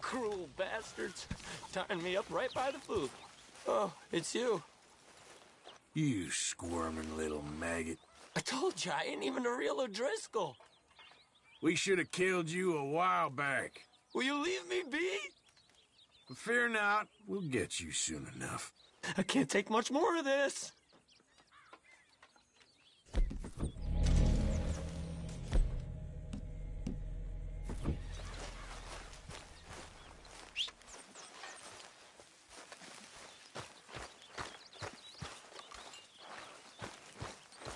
Cruel bastards. Tying me up right by the boot. Oh, it's you. You squirming little maggot. I told you, I ain't even a real O'Driscoll. We should have killed you a while back. Will you leave me be? But fear not, we'll get you soon enough. I can't take much more of this.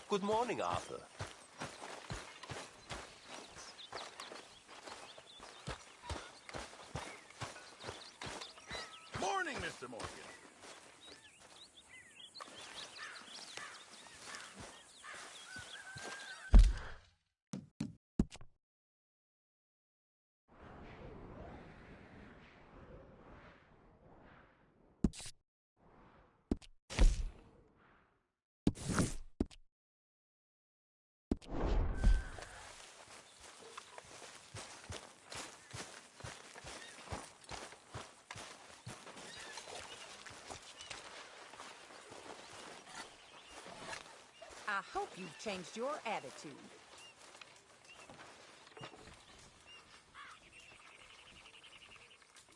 Good morning, Arthur. Morning, Mr. Morgan. I hope you've changed your attitude.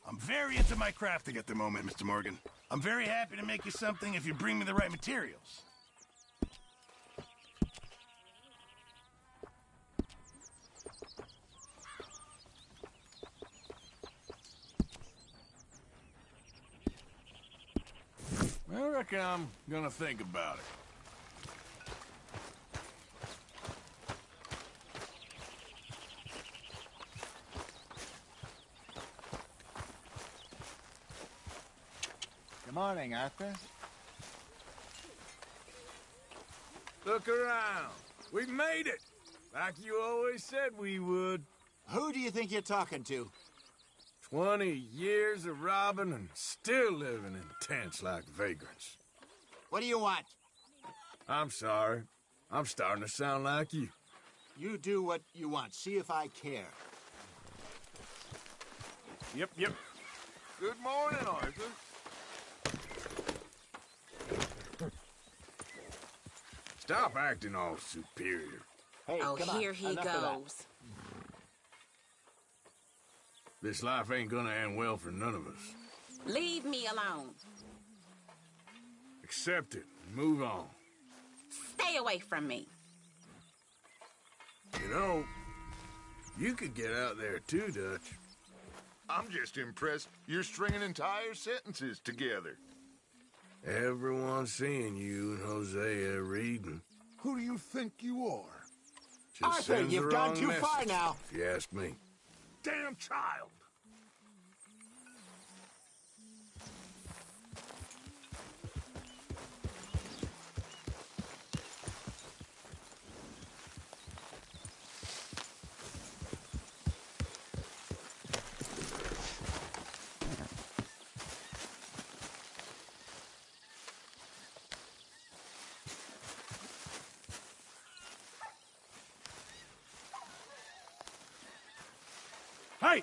I'm very into my crafting at the moment, Mr. Morgan. I'm very happy to make you something if you bring me the right materials. I reckon I'm gonna think about it. Good morning, Arthur. Look around. We made it. Like you always said we would. Who do you think you're talking to? 20 years of robbing and still living in tents like vagrants. What do you want? I'm sorry. I'm starting to sound like you. You do what you want. See if I care. Yep. Good morning, Arthur. Stop acting all superior. Hey, Oh, come on. here he Enough of that. goes. This life ain't gonna end well for none of us. Leave me alone. Accept it and move on. Stay away from me. You know, you could get out there too, Dutch. I'm just impressed you're stringing entire sentences together. Everyone's seeing you and Hosea reading. Who do you think you are? Just Arthur, sends the you've gone wrong too far message, now. if you ask me. Damn child! Hey!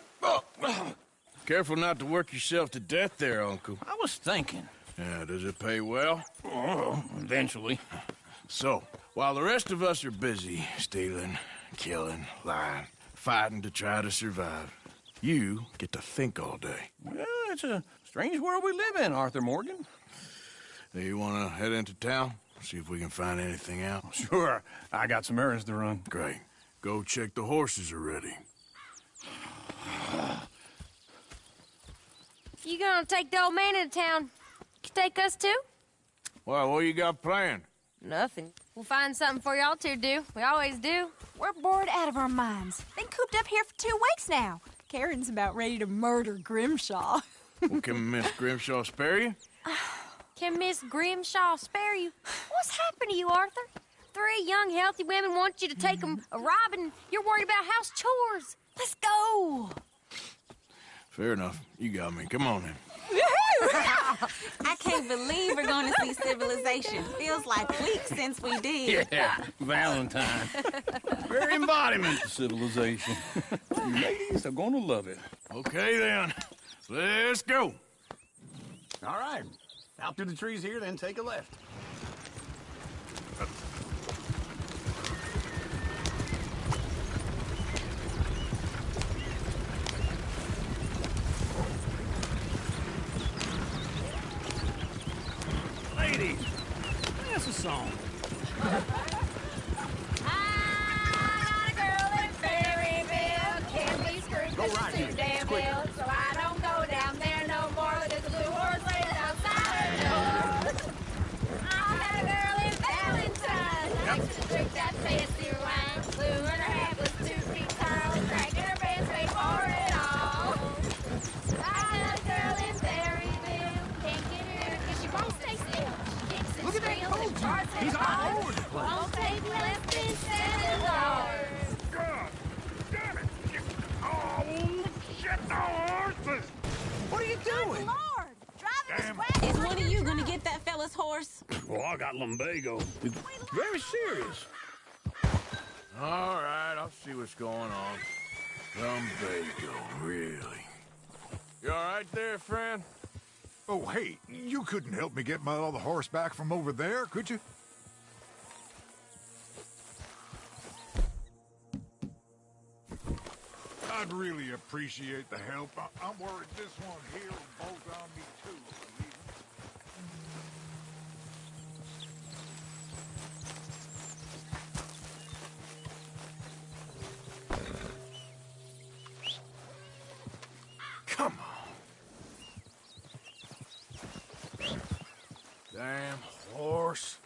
Careful not to work yourself to death there, Uncle. I was thinking. Yeah, does it pay well? Oh, eventually. So, while the rest of us are busy stealing, killing, lying, fighting to try to survive, you get to think all day. Well, it's a strange world we live in, Arthur Morgan. Do you want to head into town? See if we can find anything out? Sure, I got some errands to run. Great. Go check the horses are ready. You gonna take the old man into town? You take us too? Well, what you got planned? Nothing. We'll find something for y'all to do. We always do. We're bored out of our minds. Been cooped up here for 2 weeks now. Karen's about ready to murder Grimshaw. Well, can Miss Grimshaw spare you? Can Miss Grimshaw spare you? What's happened to you, Arthur? 3 young, healthy women want you to take them a robbing. You're worried about house chores. Let's go. Fair enough. You got me. Come on then. I can't believe we're going to see civilization. Feels like weeks since we did. Yeah, Valentine. Very embodiment of civilization. You ladies are gonna love it. Okay then. Let's go. All right. Out through the trees here, then take a left. Ladies, that's a song. Go right here. Quick. So I don't go down there no more. There's a blue horse laid outside her door. I had a girl in Valentine. Likes to drink that fancy wine. Blue and her hat was 2 feet tall. Dragging her pants way for it all. I had a girl in Berryville. Can't get her 'cause she won't stay still. She kicks and Look at that squeals and coach. charts and He's all bars. over the place. Won't take less than $7. God damn it! Oh, shit, the horses! What are you doing? Lord, driving Damn. this wagon. Is one of you gonna get that fella's horse? Oh, I got lumbago. It's very serious. All right, I'll see what's going on. Lumbago, really. You all right there, friend? Oh, hey, you couldn't help me get my other horse back from over there, could you? I'd really appreciate the help. I'm worried this one here will bolt on me, too. Come on. Damn horse.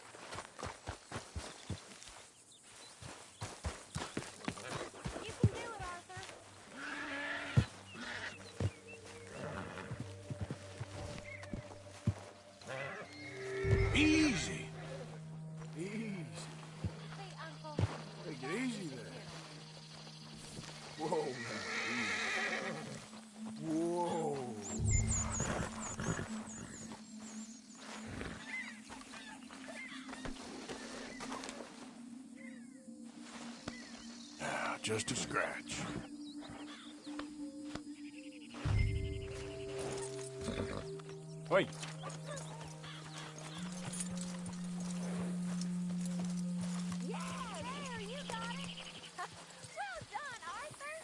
You can do it, Arthur. Easy. Easy. Hey, Uncle. Take it easy there. Whoa, man. Easy. Whoa. Ah, just a scratch. Wait. Yeah, there, you got it. Well done, Arthur.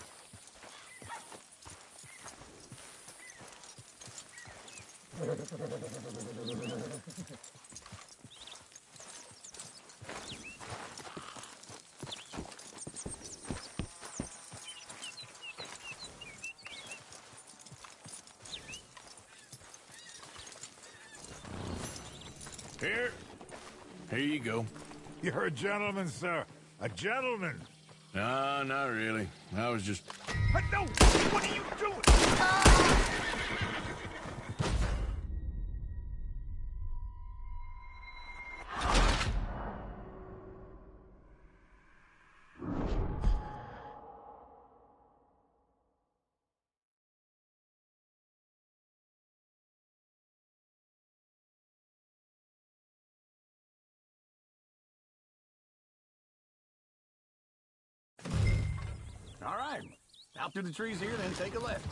Here you go. You're a gentleman, sir. A gentleman. No, not really. I was just... No! What are you doing? All right. Out through the trees here, then take a left.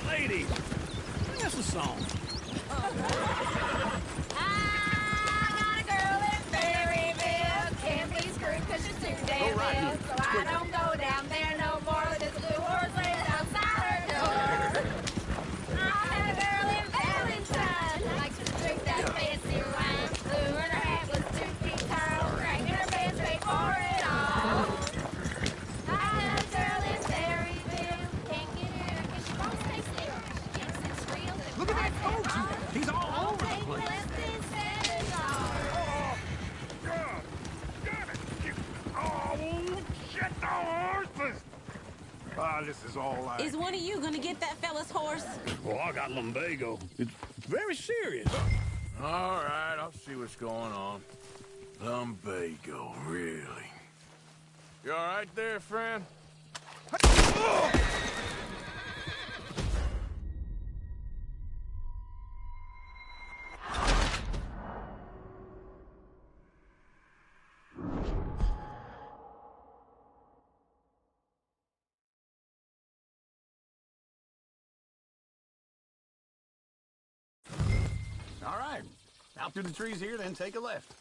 Ladies, that's a song. I got a girl in Berryville. Can't be screwed 'cause she's too damn Go right ill. here. So I don't go down there no more. There's a blue horse laid outside her door. I had a girl in Valentine. Likes to drink that fancy wine. Blue and her hat was 2 feet tall. Dragging her pants way for it all. I had a girl in Berryville. Can't get her 'cause she won't stay still. She kicks and squeals and Look at that cries and coach. hollers. He's all over the Take place. less than $7. God damn it! Oh, shit, the horses! Ah, this is all I... Is one of you gonna get that fella's horse? Oh, I got lumbago. It's very serious. All right, I'll see what's going on. Lumbago, really. You all right there, friend? Out through the trees here, then take a left.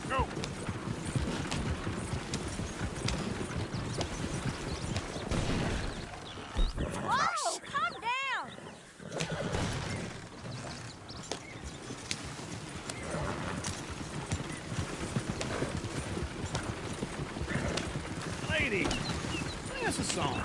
Go! Whoa, calm down. Lady, sing us a song.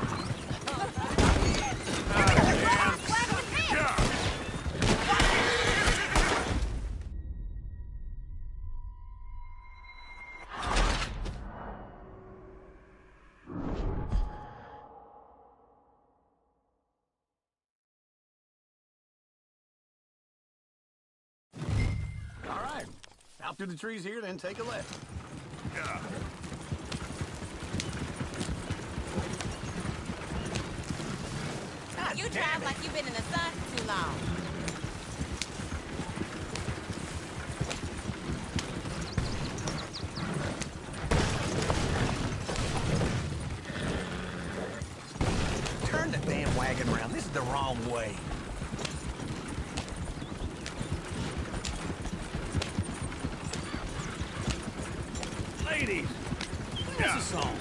All right. Out through the trees here, then take a left. You drive like you've been in the sun for too long. Turn the damn wagon around. This is the wrong way. Ladies, sing us a song.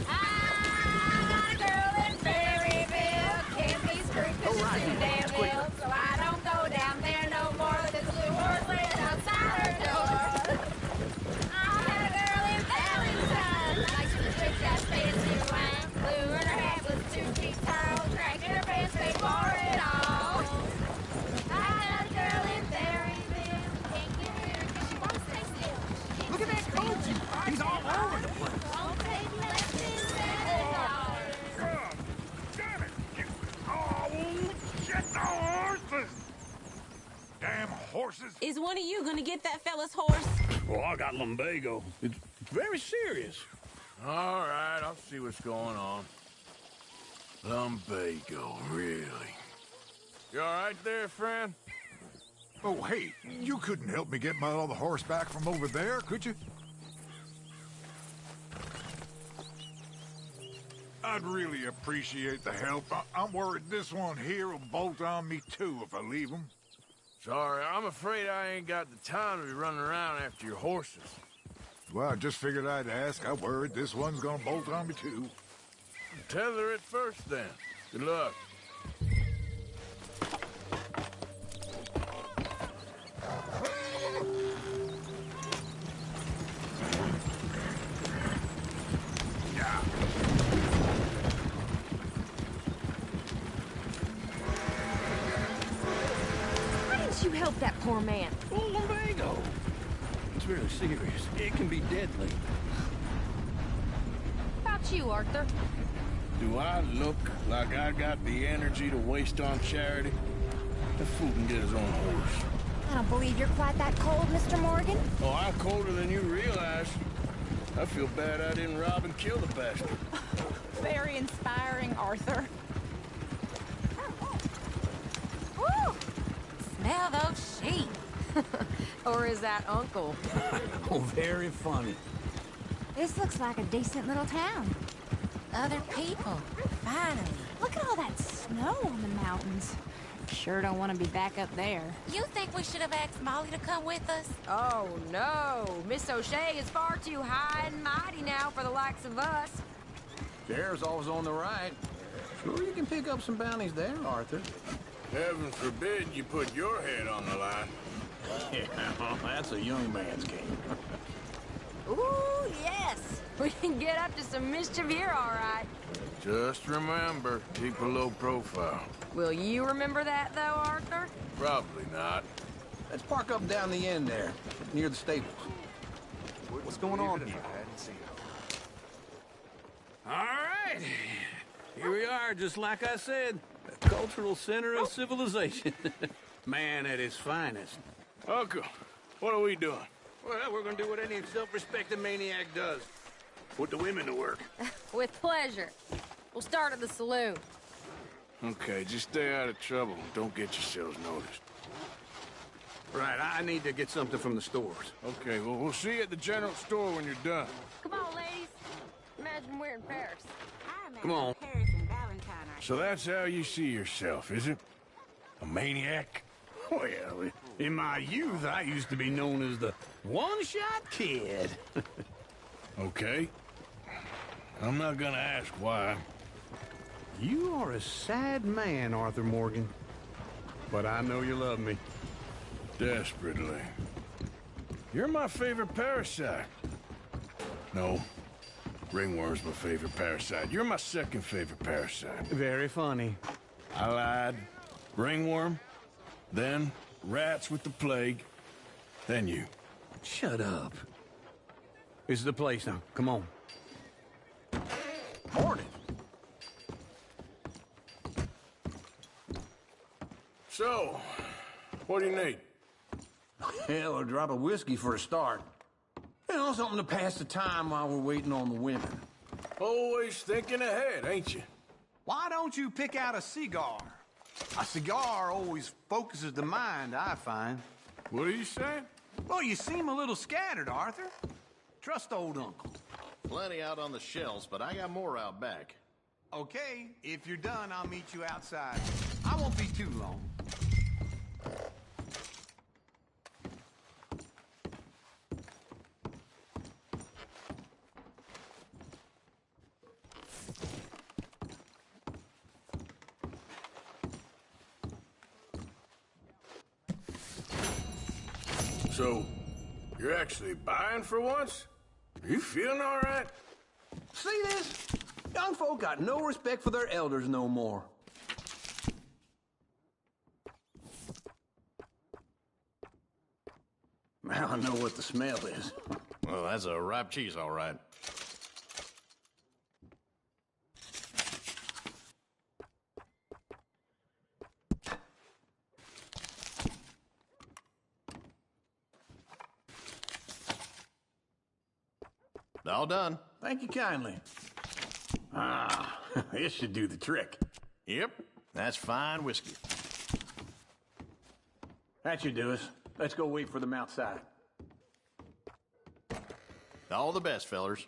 I'm a girl in Berryville. Can't be scrupulous in Danville, so I don't go down there no more. There's a blue horse laying outside her door. I met a girl in Valentine. Likes to drink that fancy wine. Blue and her hat was 2 feet tall. Cracked in her pants, paid for it all. I met a girl in Berryville. Can't get her 'cause she won't stay still. Look at that coach. He's all over the place. Won't take less than $7. God damn it! Oh, shit, the horses! Damn horses! Is one of you gonna get that fella's horse? Well, I got lumbago. It's very serious. All right, I'll see what's going on. Lumbago, really? You all right there, friend? Oh, hey, you couldn't help me get my other horse back from over there, could you? I'd really appreciate the help. I'm worried this one here will bolt on me too if I leave him. Sorry, I'm afraid I ain't got the time to be running around after your horses. Well, I just figured I'd ask. I'm worried this one's gonna bolt on me too. Tether it first, then. Good luck. Why didn't you help that poor man? Oh, lumbago. It's really serious. It can be deadly. How about you, Arthur? Do I look like I got the energy to waste on charity? The fool can get his own horse. I don't believe you're quite that cold, Mr. Morgan. Oh, I'm colder than you realize. I feel bad I didn't rob and kill the bastard. Very inspiring, Arthur. Woo! Smell those sheep. Or is that Uncle? Oh, very funny. This looks like a decent little town. Other people. Finally. Look at all that snow on the mountains. Sure don't want to be back up there. You think we should have asked Molly to come with us? Oh, no. Miss O'Shea is far too high and mighty now for the likes of us. Sheriff's always on the right. Sure, you can pick up some bounties there, Arthur. Heaven forbid you put your head on the line. Yeah, well, that's a young man's game. Ooh, yes. We can get up to some mischief here, all right. Just remember, keep a low profile. Will you remember that, though, Arthur? Probably not. Let's park up down the end there, near the stables. What's going on here? All right. Here we are, just like I said. The cultural center of civilization. Man at his finest. Uncle, what are we doing? Well, we're gonna do what any self-respecting maniac does. Put the women to work. With pleasure. We'll start at the saloon. Okay, just stay out of trouble. Don't get yourselves noticed. Right, I need to get something from the stores. Okay, well, we'll see you at the general store when you're done. Come on, ladies. Imagine we're in Paris. I imagine Come on. Paris and Valentine are... So that's how you see yourself, is it? A maniac? Well, in my youth, I used to be known as the one-shot kid. Okay. I'm not gonna ask why. You are a sad man, Arthur Morgan. But I know you love me. Desperately. You're my favorite parasite. No. Ringworm's my favorite parasite. You're my second favorite parasite. Very funny. I lied. Ringworm. Then rats with the plague. Then you. Shut up. This is the place now. Come on. Morning. So, what do you need? Hell, a drop of whiskey for a start. You know, something to pass the time while we're waiting on the women. Always thinking ahead, ain't you? Why don't you pick out a cigar? A cigar always focuses the mind, I find. What are you saying? Well, you seem a little scattered, Arthur. Trust old Uncle. Plenty out on the shelves, but I got more out back. Okay, if you're done, I'll meet you outside. I won't be too long. So, you're actually buying for once? Are you feeling all right? See this? Young folk got no respect for their elders no more. Now I know what the smell is. Well, that's a ripe cheese, all right. All done. Thank you kindly. Ah, this should do the trick. Yep, that's fine whiskey. That should do us. Let's go wait for them outside. All the best, fellers.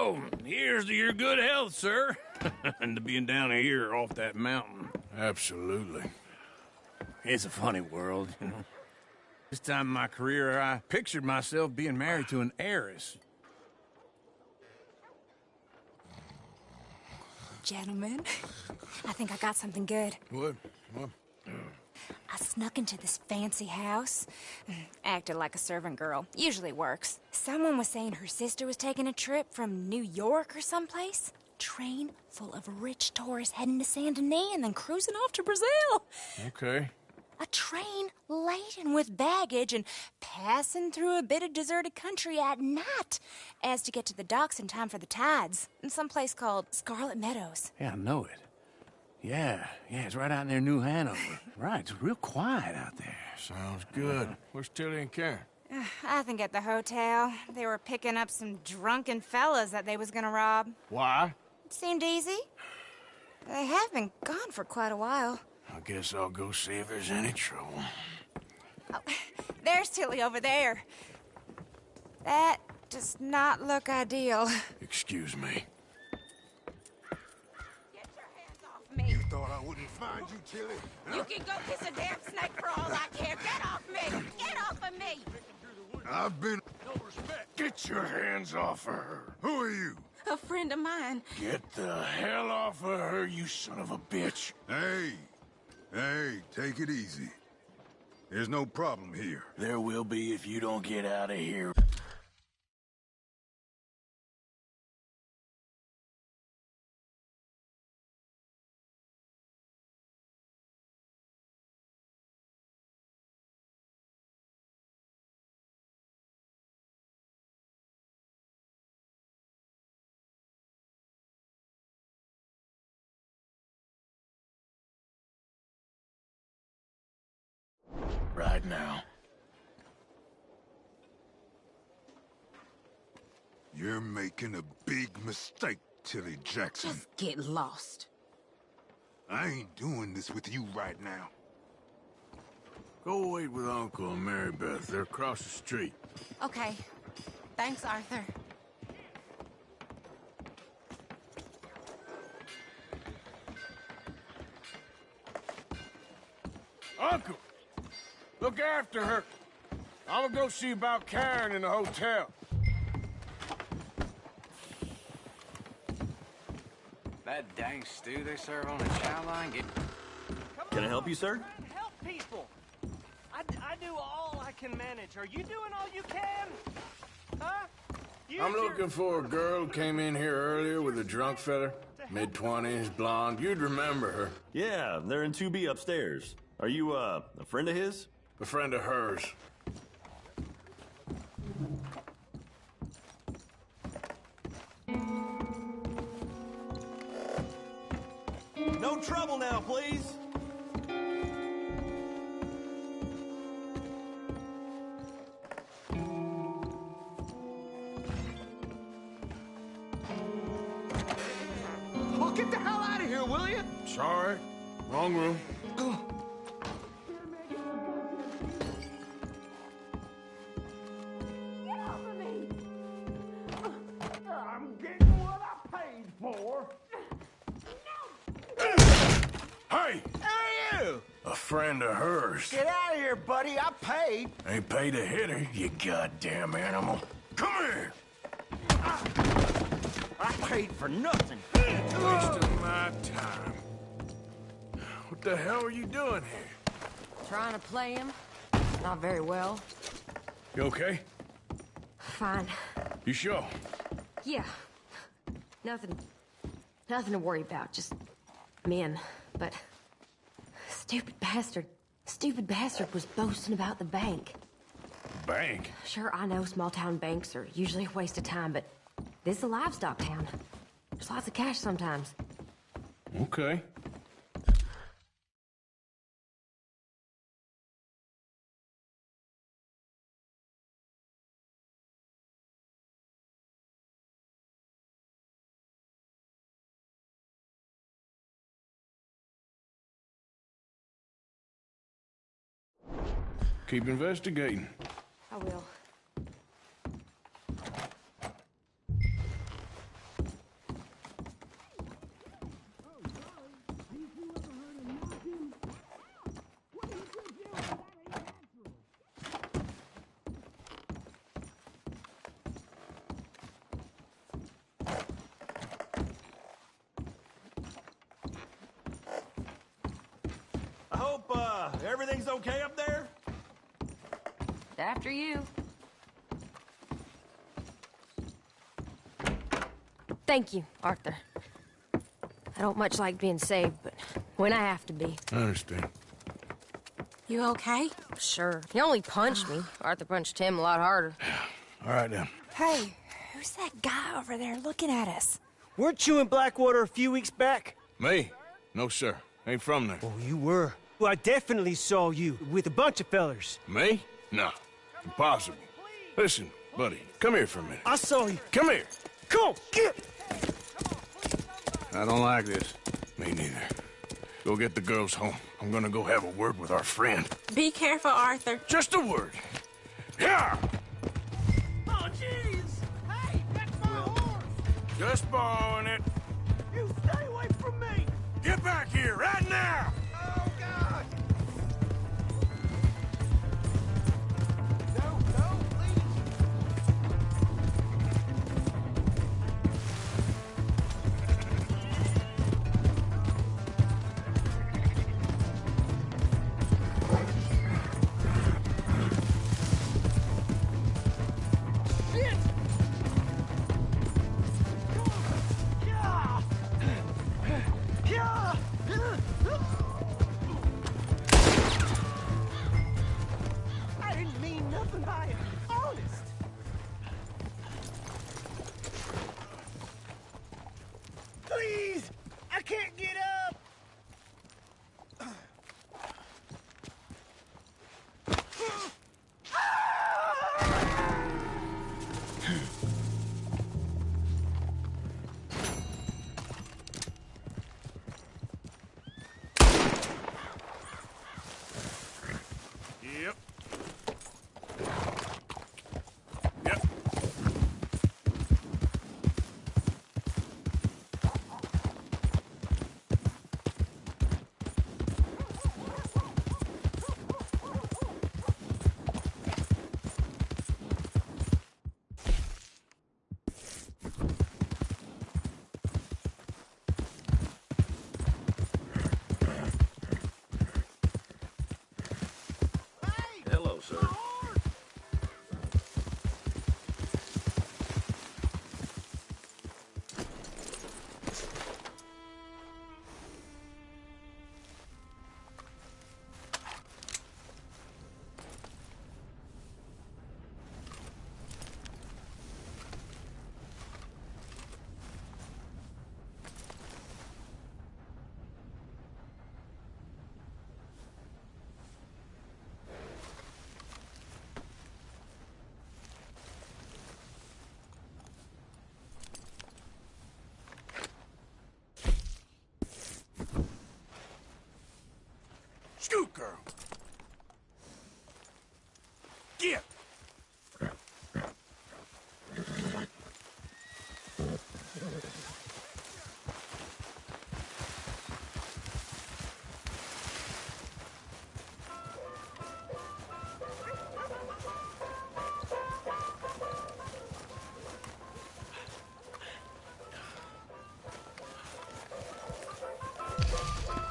So, here's to your good health, sir. And to being down here off that mountain. Absolutely. It's a funny world, you know. This time in my career, I pictured myself being married to an heiress. Gentlemen, I think I got something good. What? I snuck into this fancy house. Acted like a servant girl. Usually works. Someone was saying her sister was taking a trip from New York or someplace. Train full of rich tourists heading to Saint Denis and then cruising off to Brazil. Okay. A train laden with baggage and passing through a bit of deserted country at night as to get to the docks in time for the tides in some place called Scarlet Meadows. Yeah, I know it. Yeah, it's right out near New Hanover. Right, it's real quiet out there. Sounds good. Where's Tilly and Karen? I think at the hotel. They were picking up some drunken fellas that they was gonna rob. Why? It seemed easy. They have been gone for quite a while. I guess I'll go see if there's any trouble. Oh, there's Tilly over there. That does not look ideal. Excuse me. Get your hands off me. You thought I wouldn't find you, Tilly? You can go kiss a damn snake for all I care. Get off me! Get off of me! I've been... No respect. Get your hands off of her. Who are you? A friend of mine. Get the hell off of her, you son of a bitch. Hey, take it easy. There's no problem here. There will be if you don't get out of here. Right now. You're making a big mistake, Tilly Jackson. Just get lost. I ain't doing this with you right now. Go wait with Uncle and Mary Beth. They're across the street. Okay. Thanks, Arthur. Uncle! Look after her. I'm gonna go see about Karen in the hotel. That dang stew they serve on the chow line get... Can I help you, sir? Help people. I do all I can manage. Are you doing all you can? Huh? I'm looking for a girl who came in here earlier with a drunk fella. Mid-20s, blonde. You'd remember her. Yeah, they're in 2B upstairs. Are you, a friend of his? A friend of hers. No trouble now, please. Well, get the hell out of here, will you? Sorry. Wrong room. I'm getting what I paid for. Hey! Hey, you! A friend of hers. Get out of here, buddy. I paid. Ain't paid to hit her, you goddamn animal. Come here! I paid for nothing. Wasting my time. What the hell are you doing here? Trying to play him. Not very well. You okay? Fine. You sure? Yeah. Nothing to worry about. Just men. But stupid bastard was boasting about the bank. Bank? Sure, I know small town banks are usually a waste of time, but this is a livestock town. There's lots of cash sometimes. Okay. Keep investigating. I will. I hope, everything's okay up there? After you. Thank you, Arthur. I don't much like being saved, but when I have to be. I understand. You okay? Sure. He only punched me. Arthur punched him a lot harder. All right, then. Hey, who's that guy over there looking at us? Weren't you in Blackwater a few weeks back? Me? No, sir. Ain't from there. Oh, you were. Well, I definitely saw you with a bunch of fellers. Me? No. Impossible. Listen, buddy, come here for a minute. I saw you. Come here. Come on, get! I don't like this. Me neither. Go get the girls home. I'm gonna go have a word with our friend. Be careful, Arthur. Just a word. Yeah! Oh, jeez! Hey, that's my horse! Just borrowing it. You stay away from me! Get back here right now! Oh, God! No, please! Shit! Yeah! I didn't mean nothing by it. Honest. Please! I can't get up! Yep. Yep. Hello, sir. Scoot, girl. Get.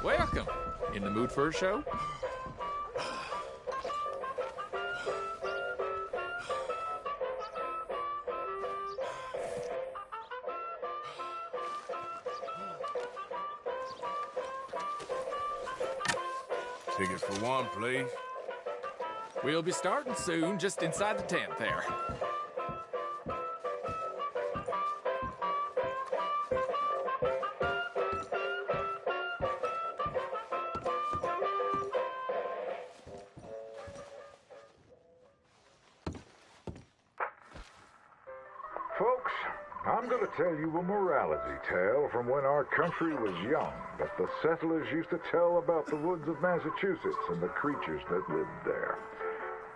Welcome. In the mood for a show? Ticket for one, please. We'll be starting soon, just inside the tent there. Folks, I'm going to tell you a morality tale from when our country was young that the settlers used to tell about the woods of Massachusetts and the creatures that lived there.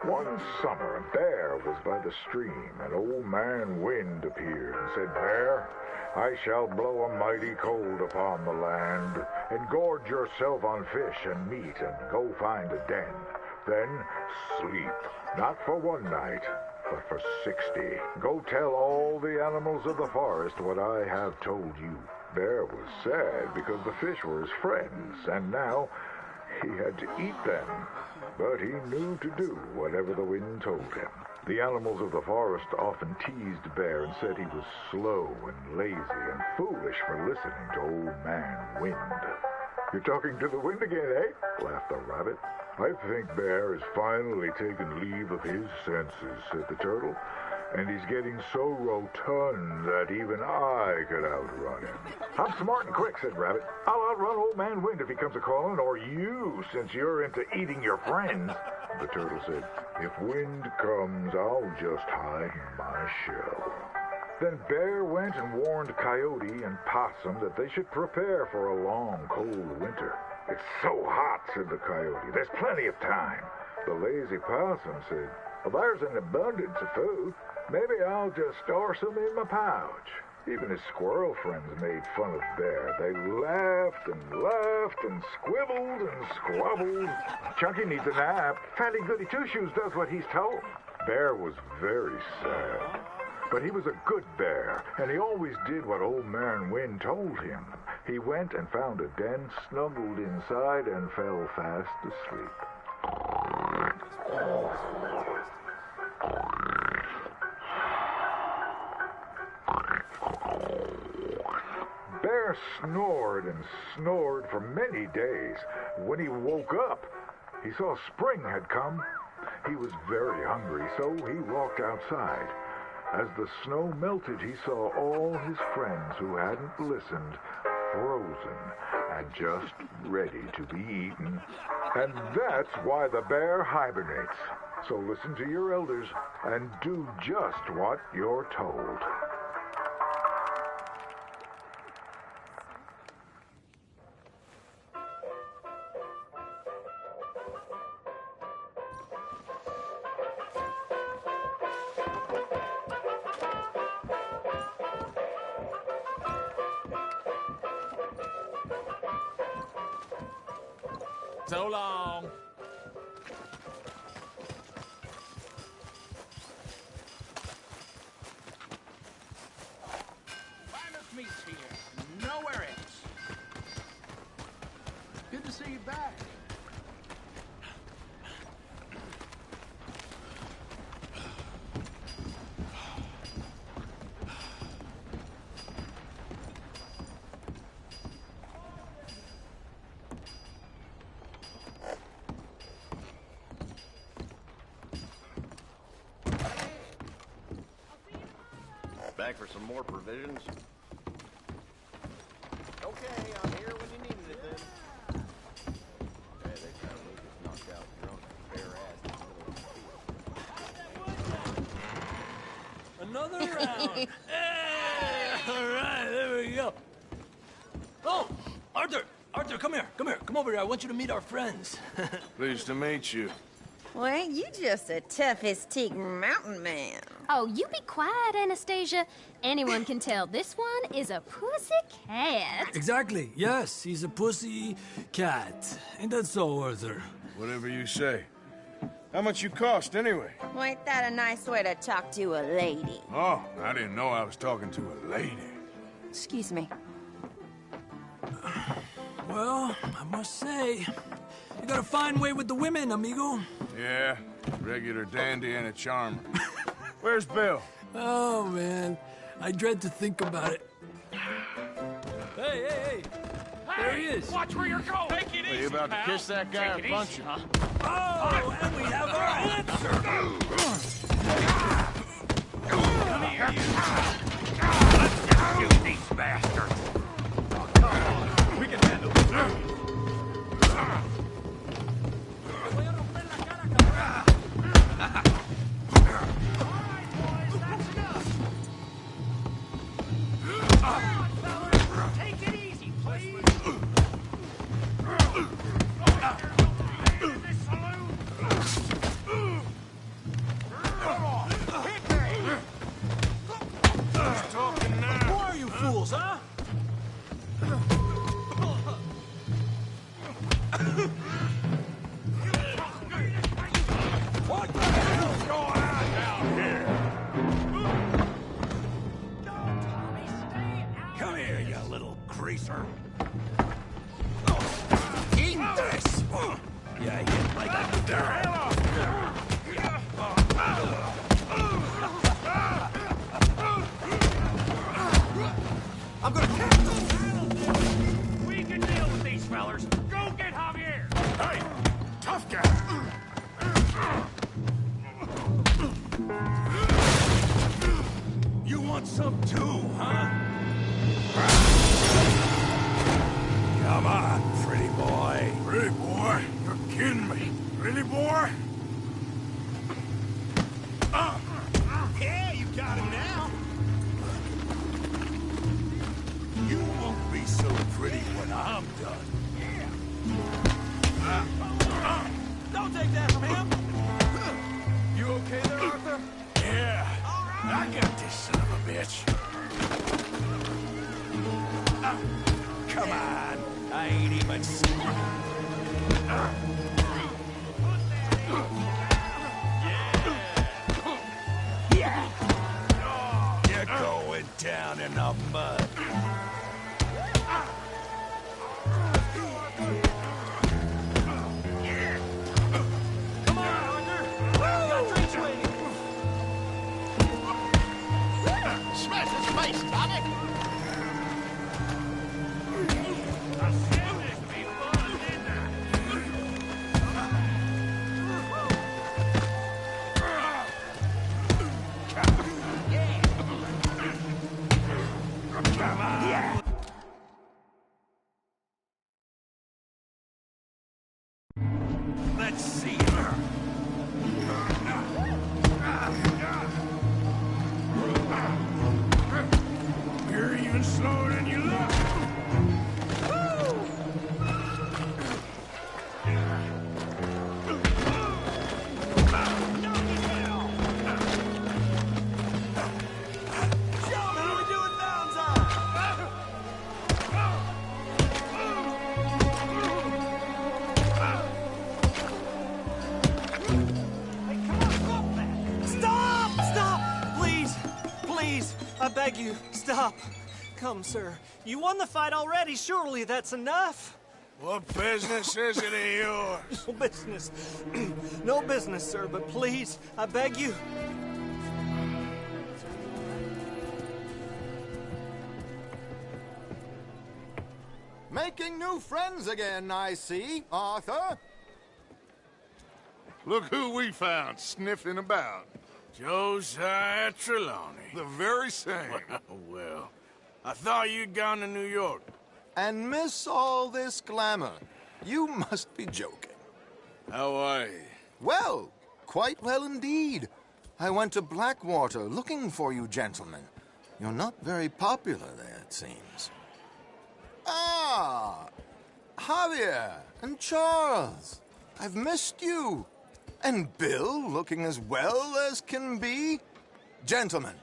One summer, a bear was by the stream, and old man Wind appeared and said, "Bear, I shall blow a mighty cold upon the land, and gorge yourself on fish and meat, and go find a den. Then sleep. Not for one night, but for 60. Go tell all the animals of the forest what I have told you. Bear was sad because the fish were his friends, and now he had to eat them. But he knew to do whatever the wind told him. The animals of the forest often teased Bear and said he was slow and lazy and foolish for listening to Old Man Wind. You're talking to the wind again, eh? Laughed the rabbit. I think Bear has finally taken leave of his senses, said the turtle. And he's getting so rotund that even I could outrun him. I'm smart and quick, said Rabbit. I'll outrun Old Man Wind if he comes a-calling, or you, since you're into eating your friends. The turtle said, if Wind comes, I'll just hide in my shell. Then Bear went and warned Coyote and Possum that they should prepare for a long, cold winter. It's so hot, said the Coyote. There's plenty of time. The lazy Possum said, well, there's an abundance of food. Maybe I'll just store some in my pouch. Even his squirrel friends made fun of Bear. They laughed and squibbled and squabbled. Chunky needs a nap. Fatty Goody Two-Shoes does what he's told. Bear was very sad. But he was a good bear, and he always did what Old Man Wind told him. He went and found a den, snuggled inside, and fell fast asleep. Bear snored and snored for many days. When he woke up, he saw spring had come. He was very hungry, so he walked outside. As the snow melted, he saw all his friends who hadn't listened, frozen and just ready to be eaten. And that's why the bear hibernates. So listen to your elders and do just what you're told. So long. Finest meats here. Nowhere else. Good to see you back. Back for some more provisions? Okay, I'm here when you needed it then. Hey, they found me just knocked out drunk, bare ass in the middle of the field. Another round. Hey! All right, there we go. Oh, Arthur, come here. Come over here. I want you to meet our friends. Pleased to meet you. Well, you just a tough-as-teak mountain man. Oh, you be quiet, Anastasia. Anyone can tell this one is a pussy cat. Exactly. Yes, he's a pussy cat. Ain't that so, Arthur? Whatever you say. How much you cost, anyway? Well, ain't that a nice way to talk to a lady? Oh, I didn't know I was talking to a lady. Excuse me. Well, I must say, you got a fine way with the women, amigo. Yeah, regular dandy and a charmer. Where's Bill? Oh, man. I dread to think about it. Hey! There he is. Watch where you're going. Take it easy, You about pal. to kiss that guy or punch him? Oh, and we have our answer. Come here, you. Let's shoot these bastards. Oh, come on. We can handle this. Take it easy, please. This saloon. Come on, hit me. Who's talking now? Who are you fools, huh? the hell off! I'm gonna catch them! We can deal with these fellers. Go get Javier! Hey, tough guy! You want some too, huh? Come on, pretty boy. Pretty boy? You're kidding me. Really, boy? Yeah, you got him now. You won't be so pretty when I'm done. Don't take that from him! You okay there, Arthur? Yeah. I got this son of a bitch. Come on. I ain't even seen You're going down in the mud. Come on, Arthur! We got drinks waiting! Smash his face, Tommy! I said this would be fun, didn't I? Come on. Yeah. Let's see her. You're even slower than you look. I beg you, stop. Come, sir. You won the fight already. Surely that's enough. What business is it of yours? No business. No business, sir, but please, I beg you. Making new friends again, I see, Arthur. Look who we found sniffing about. Josiah Trelawney. The very same. Well, I thought you'd gone to New York. And miss all this glamour. You must be joking. How are you? Well, quite well indeed. I went to Blackwater looking for you gentlemen. You're not very popular there, it seems. Ah, Javier and Charles. I've missed you. And Bill looking as well as can be. Gentlemen,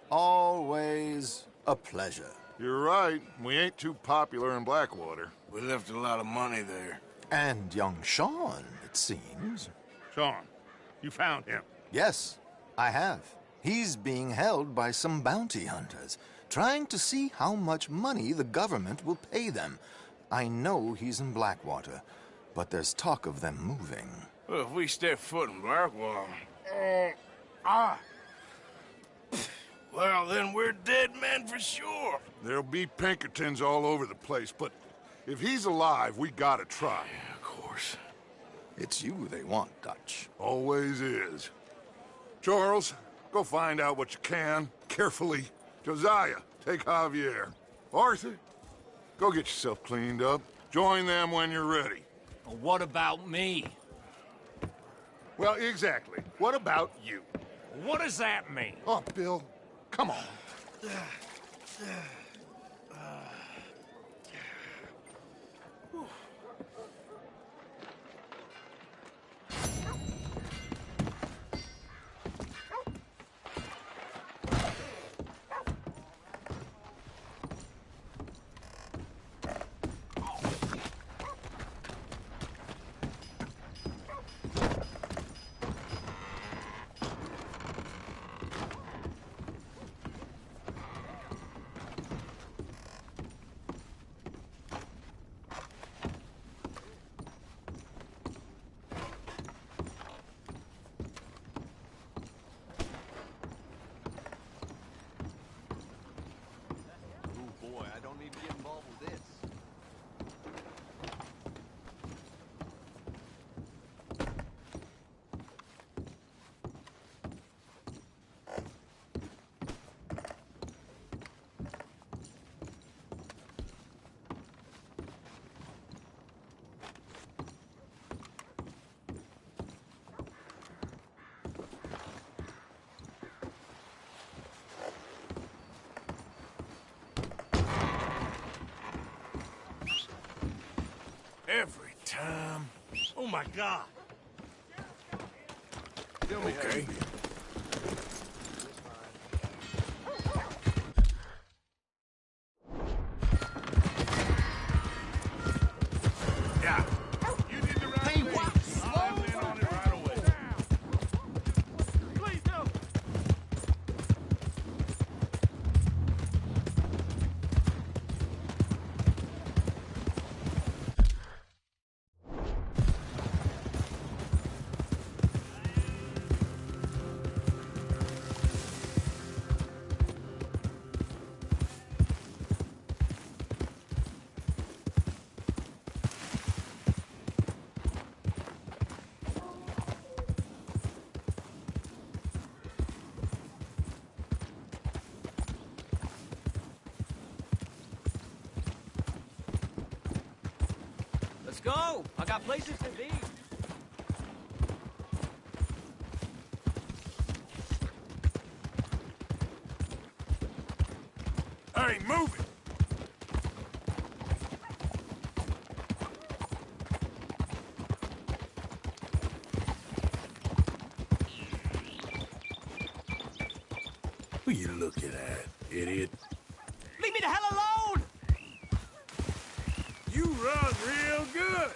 always a pleasure. You're right. We ain't too popular in Blackwater. We left a lot of money there. And young Sean, it seems. Sean, you found him? Yes, I have. He's being held by some bounty hunters, trying to see how much money the government will pay them. I know he's in Blackwater, but there's talk of them moving. Well, if we step foot in Blackwater... Well, then we're dead men for sure. There'll be Pinkertons all over the place, but if he's alive, we gotta try. Yeah, of course. It's you they want, Dutch. Always is. Charles, go find out what you can, carefully. Josiah, take Javier. Arthur, go get yourself cleaned up. Join them when you're ready. What about me? Well, exactly. What about you? What does that mean? Oh, Bill, come on. my God. Okay. Yeah. You did the right thing. I'll land on it right away. Please don't. Let's go. I got places to be. Hey, move it! Who you looking at, idiot? Leave me the hell alone! You run real good.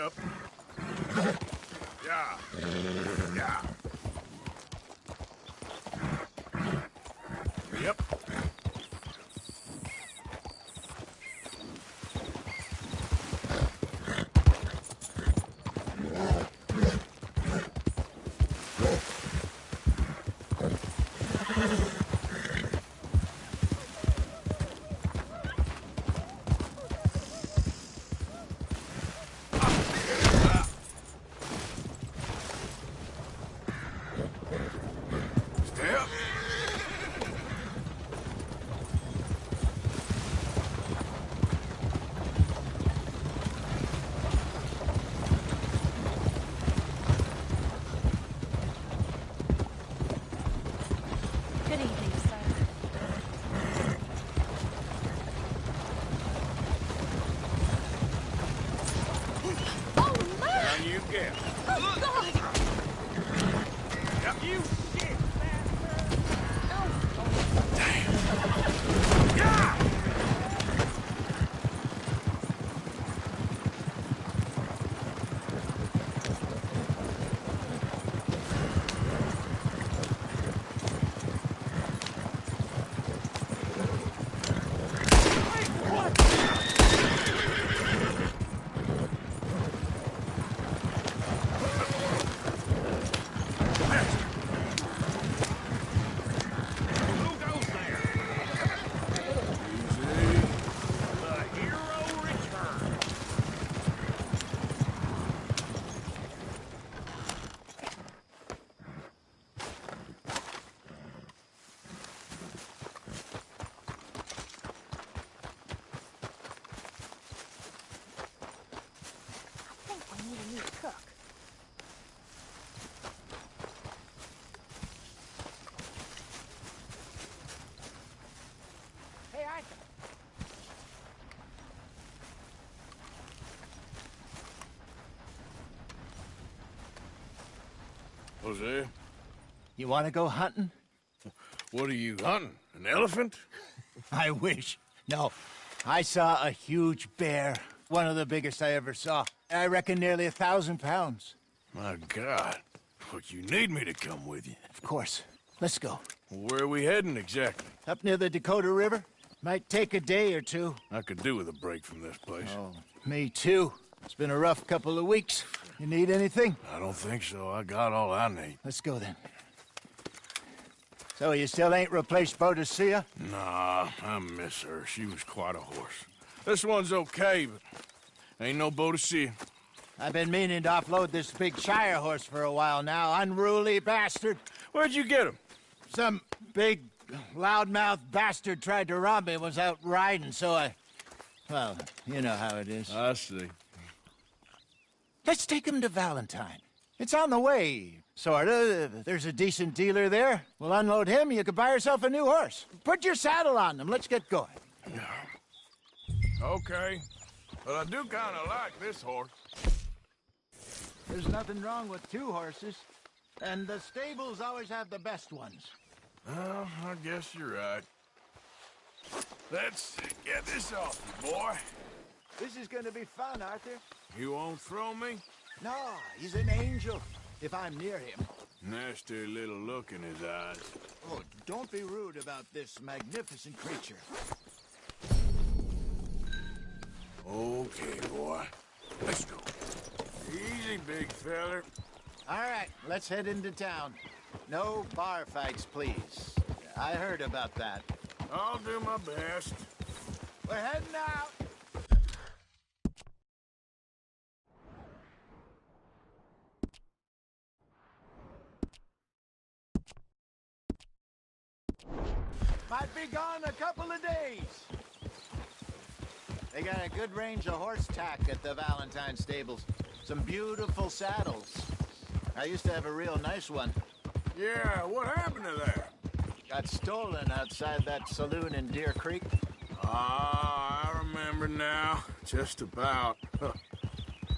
Yep. Yeah. Yeah. Yep. again. Oh, God! Yep. You shit, Jose, You want to go hunting? what are you hunting? An elephant? I wish. No. I saw a huge bear. One of the biggest I ever saw. I reckon nearly 1,000 pounds. My God. But you need me to come with you. Of course. Let's go. Where are we heading exactly? Up near the Dakota River. Might take a day or two. I could do with a break from this place. Oh, me too. It's been a rough couple of weeks. You need anything? I don't think so. I got all I need. Let's go then. So you still ain't replaced Boadicea? Nah, I miss her. She was quite a horse. This one's okay, but ain't no Boadicea. I've been meaning to offload this big Shire horse for a while now. Unruly bastard. Where'd you get him? Some big, loudmouth bastard tried to rob me and was out riding, so I... Well, you know how it is. I see. Let's take him to Valentine. It's on the way, sorta. There's a decent dealer there. We'll unload him, you can buy yourself a new horse. Put your saddle on them, let's get going. Okay. But I do kind of like this horse. There's nothing wrong with two horses. And the stables always have the best ones. Well, I guess you're right. Let's get this off you, boy. This is gonna be fun, Arthur. You won't throw me? No, he's an angel, if I'm near him. Nasty little look in his eyes. Oh, don't be rude about this magnificent creature. Okay, boy. Let's go. Easy, big feller. All right, let's head into town. No bar fights, please. I heard about that. I'll do my best. We're heading out. Might be gone a couple of days. They got a good range of horse tack at the Valentine stables. Some beautiful saddles. I used to have a real nice one. Yeah, what happened to that? Got stolen outside that saloon in Deer Creek. Ah, I remember now. Just about.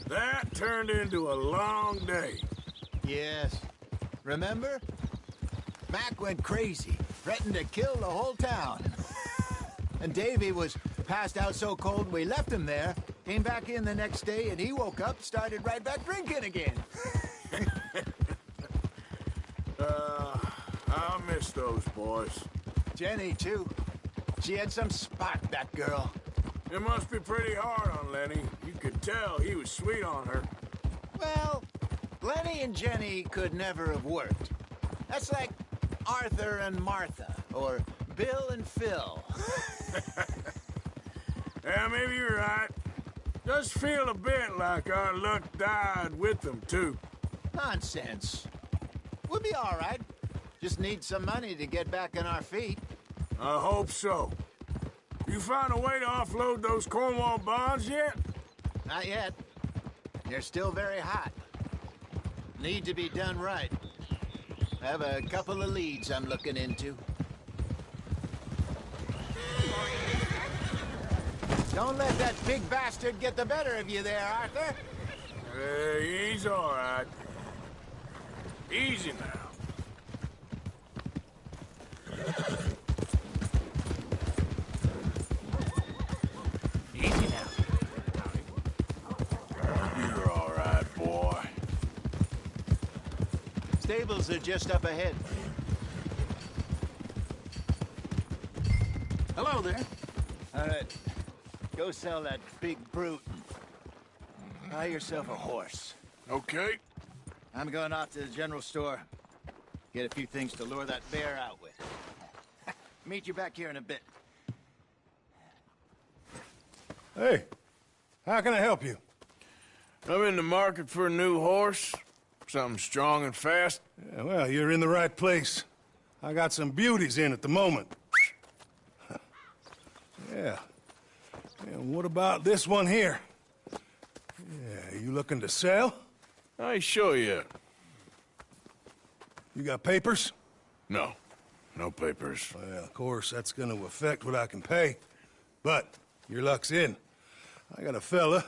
That turned into a long day. Yes. Remember? Mac went crazy, threatened to kill the whole town. And Davy was passed out so cold we left him there, came back in the next day, and he woke up, started right back drinking again. I miss those boys. Jenny, too. She had some spot, that girl. It must be pretty hard on Lenny. You could tell he was sweet on her. Well, Lenny and Jenny could never have worked. That's like Arthur and Martha, or Bill and Phil. Yeah, maybe you're right. Does feel a bit like our luck died with them, too. Nonsense. We'll be all right. Just need some money to get back on our feet. I hope so. You find a way to offload those Cornwall bonds yet? Not yet. They're still very hot. Need to be done right. I have a couple of leads I'm looking into. Don't let that big bastard get the better of you there, Arthur. He's all right. Easy now. Easy now. You're all right, boy. Stables are just up ahead. Hello there. All right. Go sell that big brute. Buy yourself a horse. Okay. I'm going off to the general store. Get a few things to lure that bear out with. Meet you back here in a bit. Hey, how can I help you? I'm in the market for a new horse. Something strong and fast. Yeah, well, you're in the right place. I got some beauties in at the moment. Yeah. And what about this one here? Yeah, you looking to sell? I show you. You got papers? No. No papers. Well, of course, that's gonna affect what I can pay. But your luck's in. I got a fella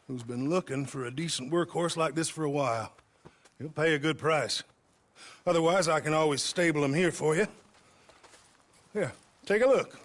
who's been looking for a decent workhorse like this for a while. He'll pay a good price. Otherwise, I can always stable him here for you. Here, take a look.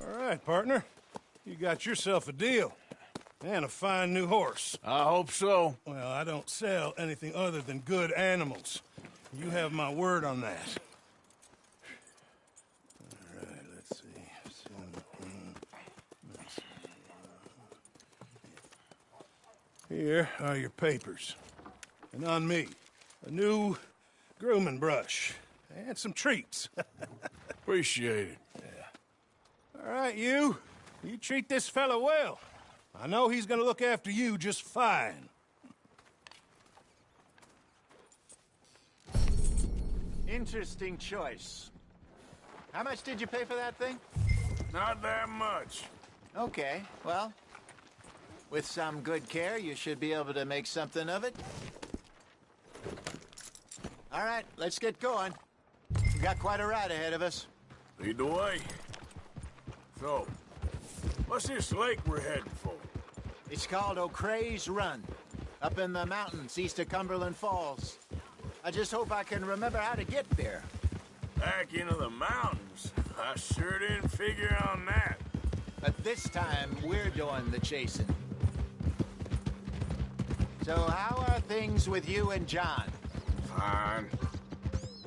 All right, partner. You got yourself a deal. And a fine new horse. I hope so. Well, I don't sell anything other than good animals. You have my word on that. All right, let's see. Here are your papers. And on me, a new grooming brush. And some treats. Appreciate it. All right, you. You treat this fella well. I know he's gonna look after you just fine. Interesting choice. How much did you pay for that thing? Not that much. Okay, well, with some good care, you should be able to make something of it. All right, let's get going. got quite a ride ahead of us. Lead the way. So, what's this lake we're heading for? It's called O'Creagh's Run, up in the mountains east of Cumberland Falls. I just hope I can remember how to get there. Back into the mountains? I sure didn't figure on that. But this time, we're doing the chasing. So how are things with you and John? Fine.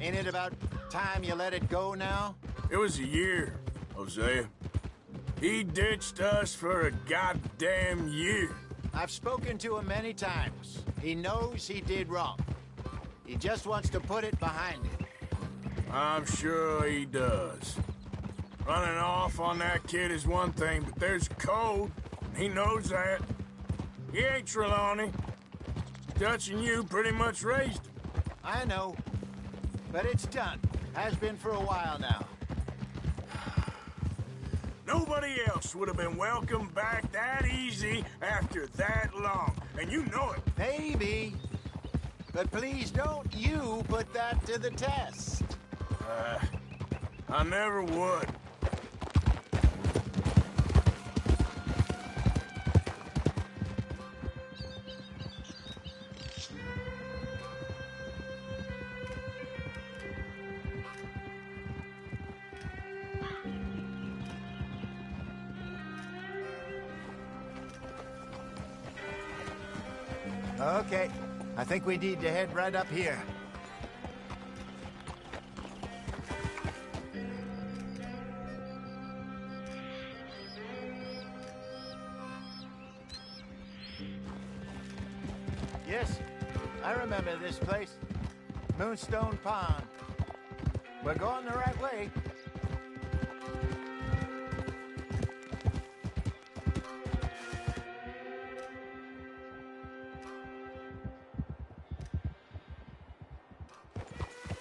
Ain't it about time you let it go now? It was a year, Hosea. He ditched us for a goddamn year. I've spoken to him many times. He knows he did wrong. He just wants to put it behind him. I'm sure he does. Running off on that kid is one thing, but there's code. He knows that. He ain't Trelawney. Dutch and you pretty much raised him. I know. But it's done. Has been for a while now. Nobody else would have been welcomed back that easy after that long. And you know it. Maybe. But please don't you put that to the test. I never would. Okay. I think we need to head right up here. Yes, I remember this place. Moonstone Pond. We're going the right way.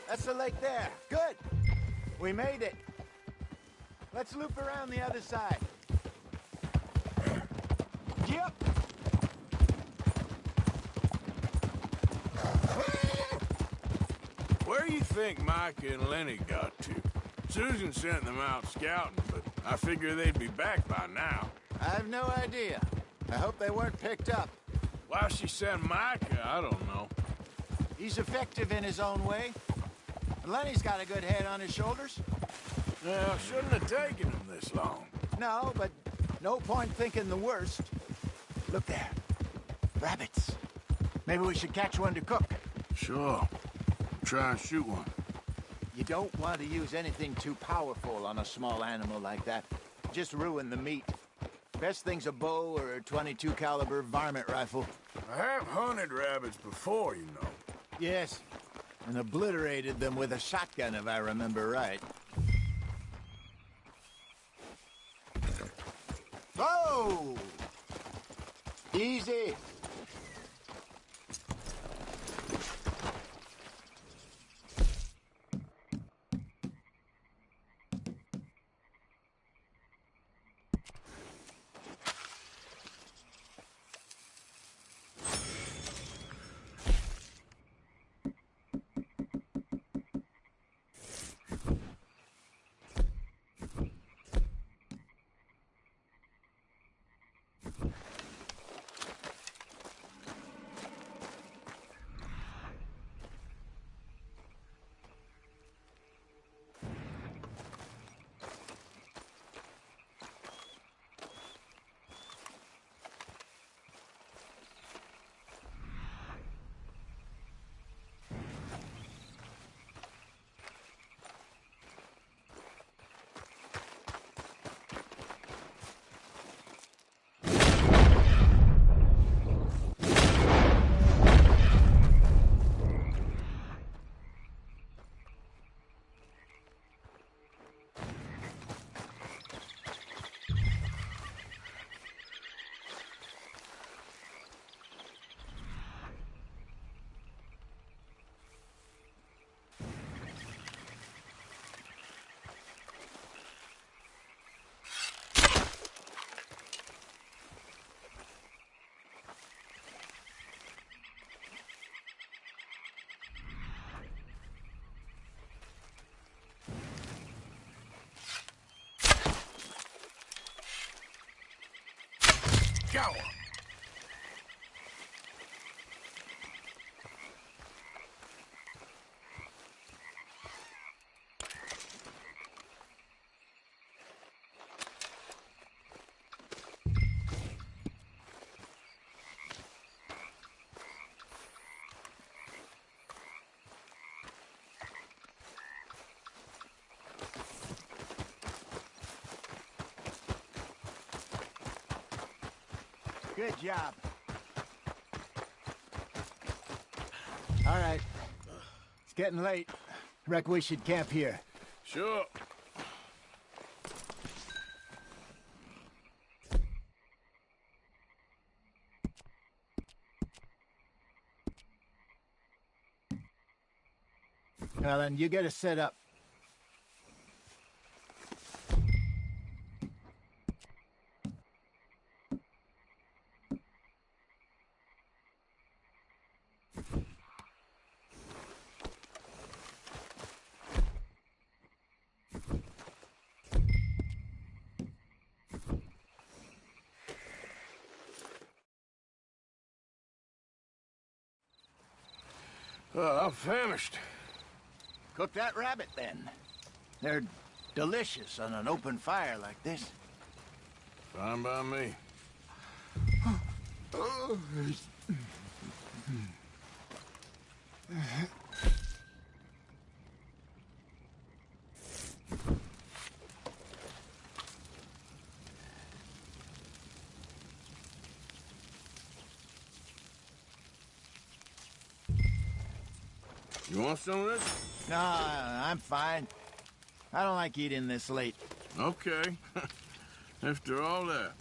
That's the lake there. Good. We made it. Let's loop around the other side. Yep. Where you think Micah and Lenny got to? Susan sent them out scouting, but I figure they'd be back by now. I have no idea. I hope they weren't picked up. Why she sent Micah, I don't know. He's effective in his own way. And Lenny's got a good head on his shoulders. Well, shouldn't have taken him this long. No, but no point thinking the worst. Look there. Rabbits. Maybe we should catch one to cook. Sure. Try and shoot one. You don't want to use anything too powerful on a small animal like that. Just ruin the meat. Best thing's a bow or a .22 caliber varmint rifle. I have hunted rabbits before, you know. Yes, and obliterated them with a shotgun, if I remember right. Oh! Easy. Go! Good job. All right. It's getting late. Reckon we should camp here. Sure. Well, then you get us set up. I'm famished. Cook that rabbit, then. They're delicious on an open fire like this. Fine by me. You want some of this? No, I'm fine. I don't like eating this late. Okay. After all that.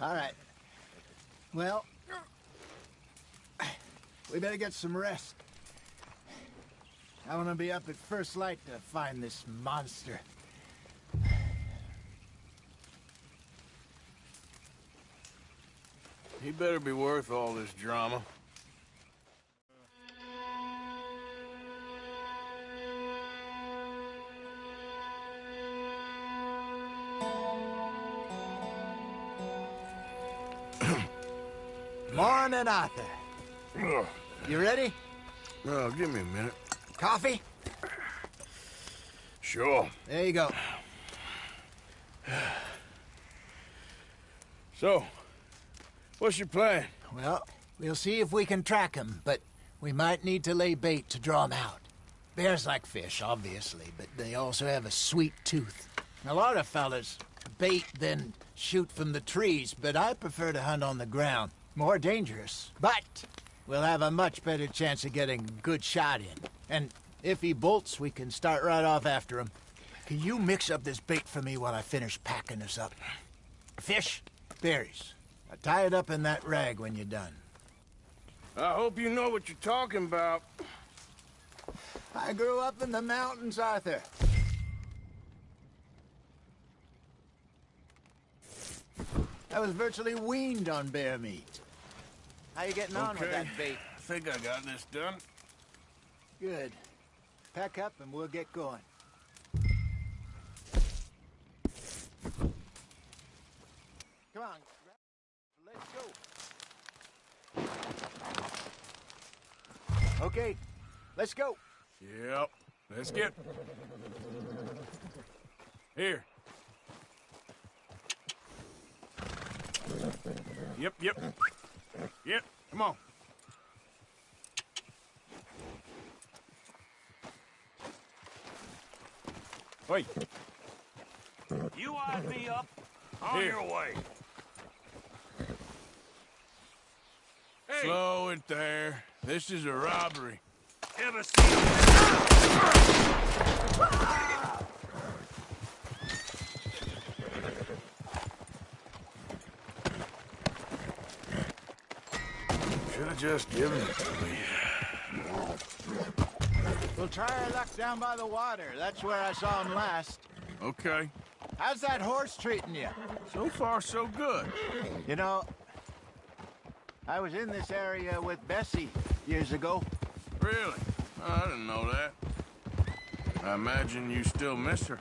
All right. Well, we better get some rest. I want to be up at first light to find this monster. He better be worth all this drama. Morning, Arthur. You ready? Well, give me a minute. Coffee? Sure. There you go. So, what's your plan? Well, we'll see if we can track him, but we might need to lay bait to draw him out. Bears like fish, obviously, but they also have a sweet tooth. A lot of fellas bait, then shoot from the trees, but I prefer to hunt on the ground. More dangerous, but we'll have a much better chance of getting a good shot in. And if he bolts, we can start right off after him. Can you mix up this bait for me while I finish packing this up? Fish, berries. Tie it up in that rag when you're done. I hope you know what you're talking about. I grew up in the mountains, Arthur. I was virtually weaned on bear meat. How you getting on with that bait? I think I got this done. Good. Pack up and we'll get going. Come on. Let's go. Okay, let's go. Yep. Let's get... Here. Yep. Yep, come on. Wait. You eyed me up. On Here. your way. Hey. Slow it there. This is a robbery. Ever see Should have just given it to me. We'll try our luck down by the water. That's where I saw him last. Okay. How's that horse treating you? So far, so good. You know, I was in this area with Bessie years ago. Really? I didn't know that. I imagine you still miss her.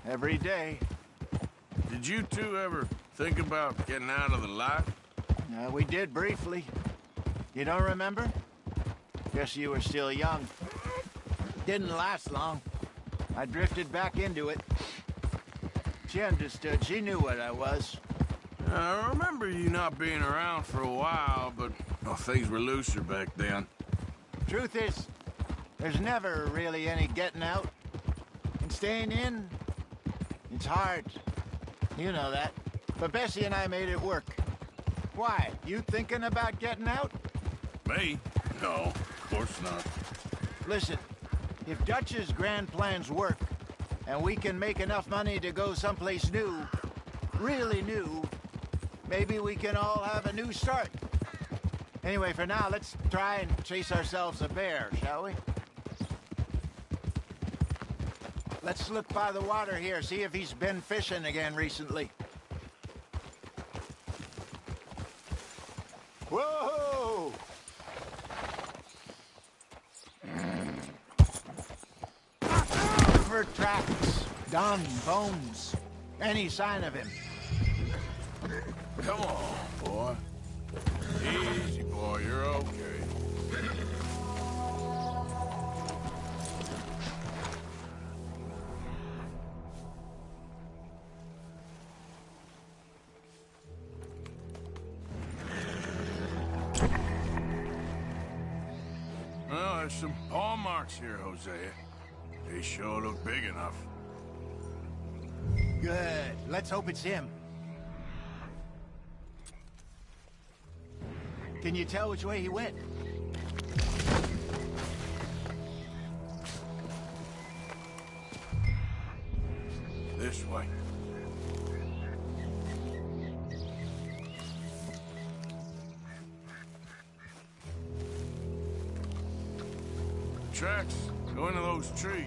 Every day. Did you two ever think about getting out of the life? We did briefly. You don't remember? Guess you were still young. Didn't last long. I drifted back into it. She understood. She knew what I was. I remember you not being around for a while, but things were looser back then. Truth is, there's never really any getting out. And staying in, it's hard. You know that. But Bessie and I made it work. Why? You thinking about getting out? Me? No, of course not. Listen, if Dutch's grand plans work, and we can make enough money to go someplace new, really new, maybe we can all have a new start. Anyway, for now, let's try and chase ourselves a bear, shall we? Let's look by the water here, see if he's been fishing again recently. Whoa! River tracks, dung, bones, any sign of him. Come on, boy. Easy, boy, you're okay. Well, there's some paw marks here, Hosea. They sure look big enough. Good. Let's hope it's him. Can you tell which way he went? This way. Tracks go into those trees.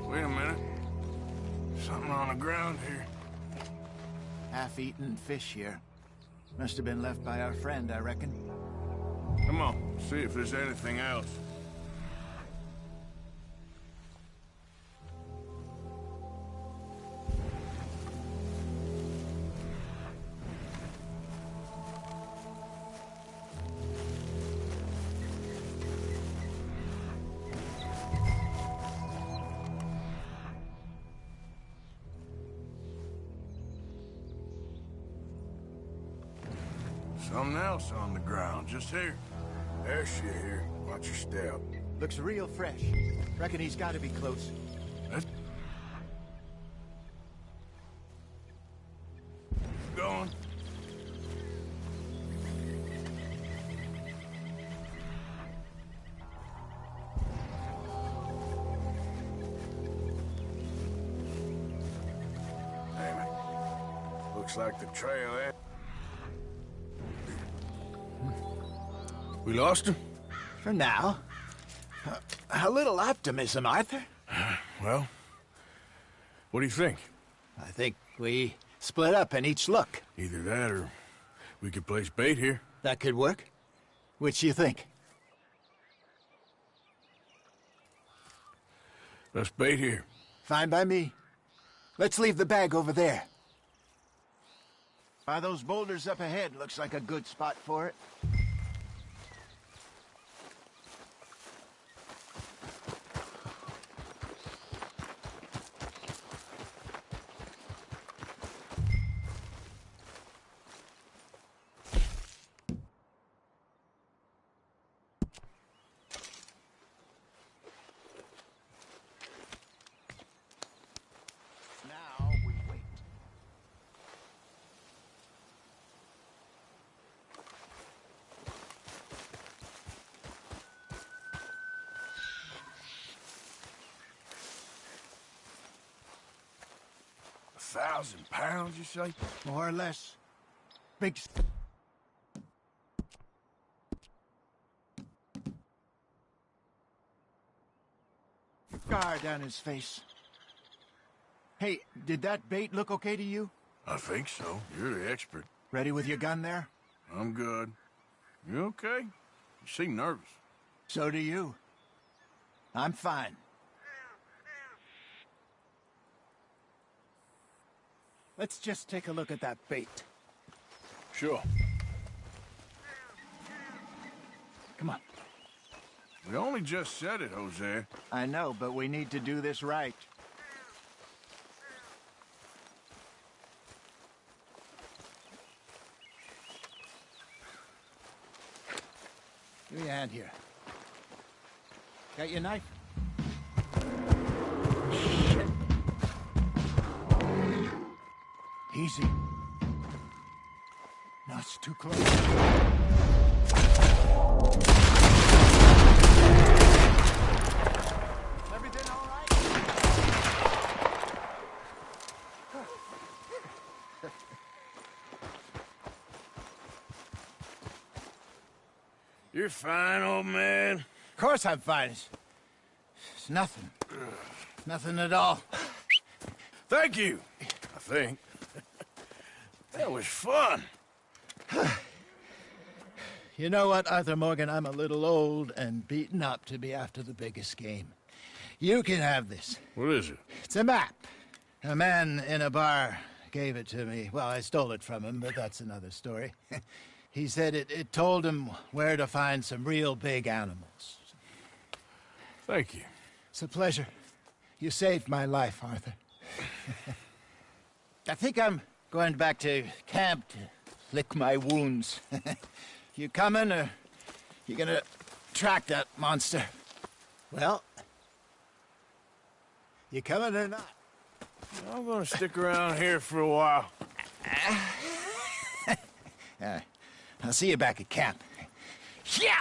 Wait a minute. Something on the ground here. Half-eaten fish here. Must have been left by our friend, I reckon. Come on, see if there's anything else. Something else on the ground, just here. There she here. Watch your step. Looks real fresh. Reckon he's got to be close. Let's... Going. Damn it. Looks like the trail, eh? We lost him? For now. A little optimism, Arthur. Well, what do you think? I think we split up and each look. Either that or we could place bait here. That could work. Which do you think? Let's bait here. Fine by me. Let's leave the bag over there. By those boulders up ahead, looks like a good spot for it. Now we wait. £1,000, you say? More or less. Big... Scar down his face. Hey, did that bait look okay to you? I think so. You're the expert. Ready with your gun there? I'm good. You okay? You seem nervous. So do you. I'm fine. Let's just take a look at that bait. Sure. Come on. We only just said it, Jose. I know, but we need to do this right. Give me a hand here. Got your knife? Shit. Easy. No, it's too close. Everything all right? You're fine, old man. Of course I'm fine. It's nothing. Nothing at all. Thank you, I think. That was fun. You know what, Arthur Morgan? I'm a little old and beaten up to be after the biggest game. You can have this. What is it? It's a map. A man in a bar gave it to me. Well, I stole it from him, but that's another story. He said it told him where to find some real big animals. Thank you. It's a pleasure. You saved my life, Arthur. I think I'm going back to camp to lick my wounds. You coming, or you gonna track that monster? Well, you coming or not? I'm gonna stick around here for a while. I'll see you back at camp. Yeah!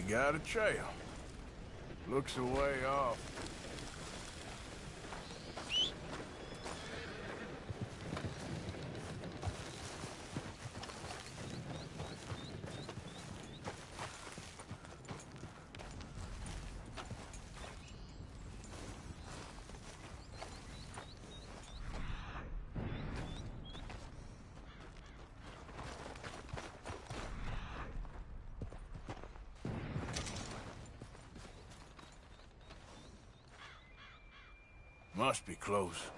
got a trail. Looks a way off. Must be close.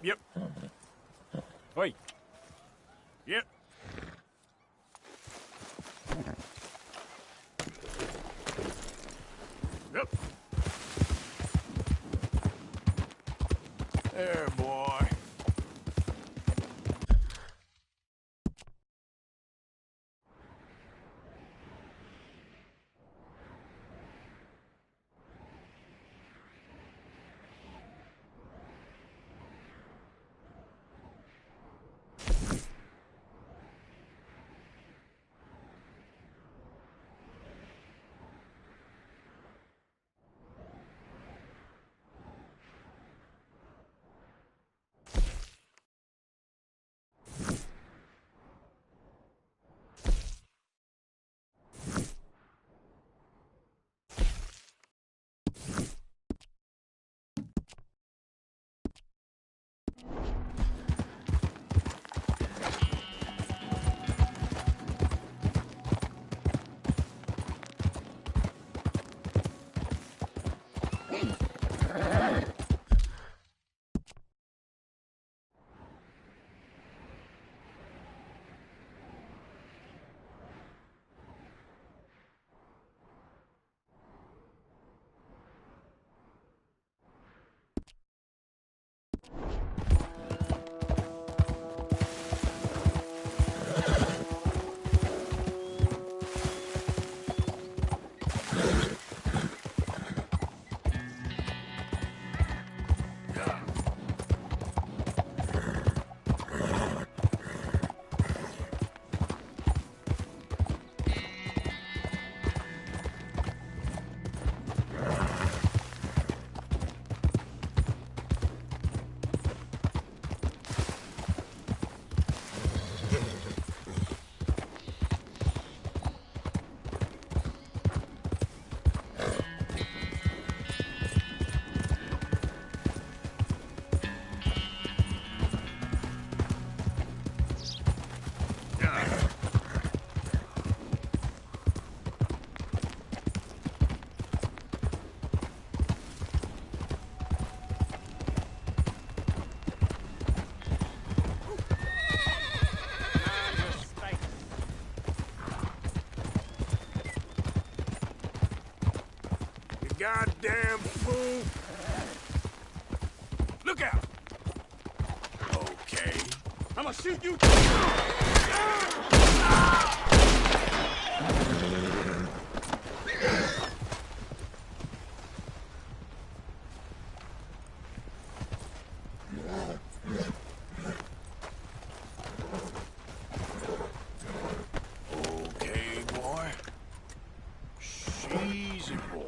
Yep. Oi. Yep. Yep. There, boy. goddamn fool! Look out! Okay. I'ma shoot you! Okay, boy. Easy, boy.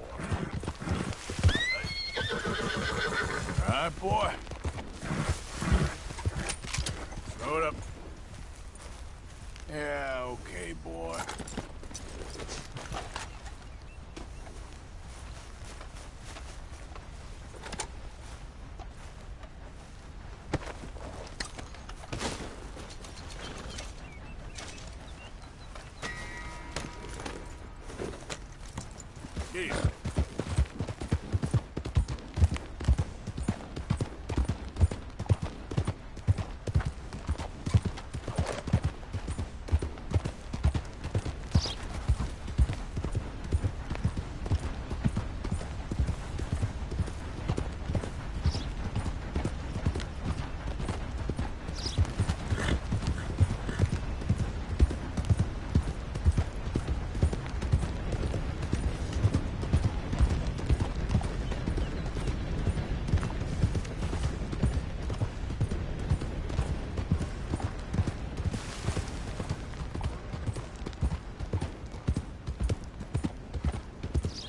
All right, boy. Throw it up. Yeah, okay, boy. Get it.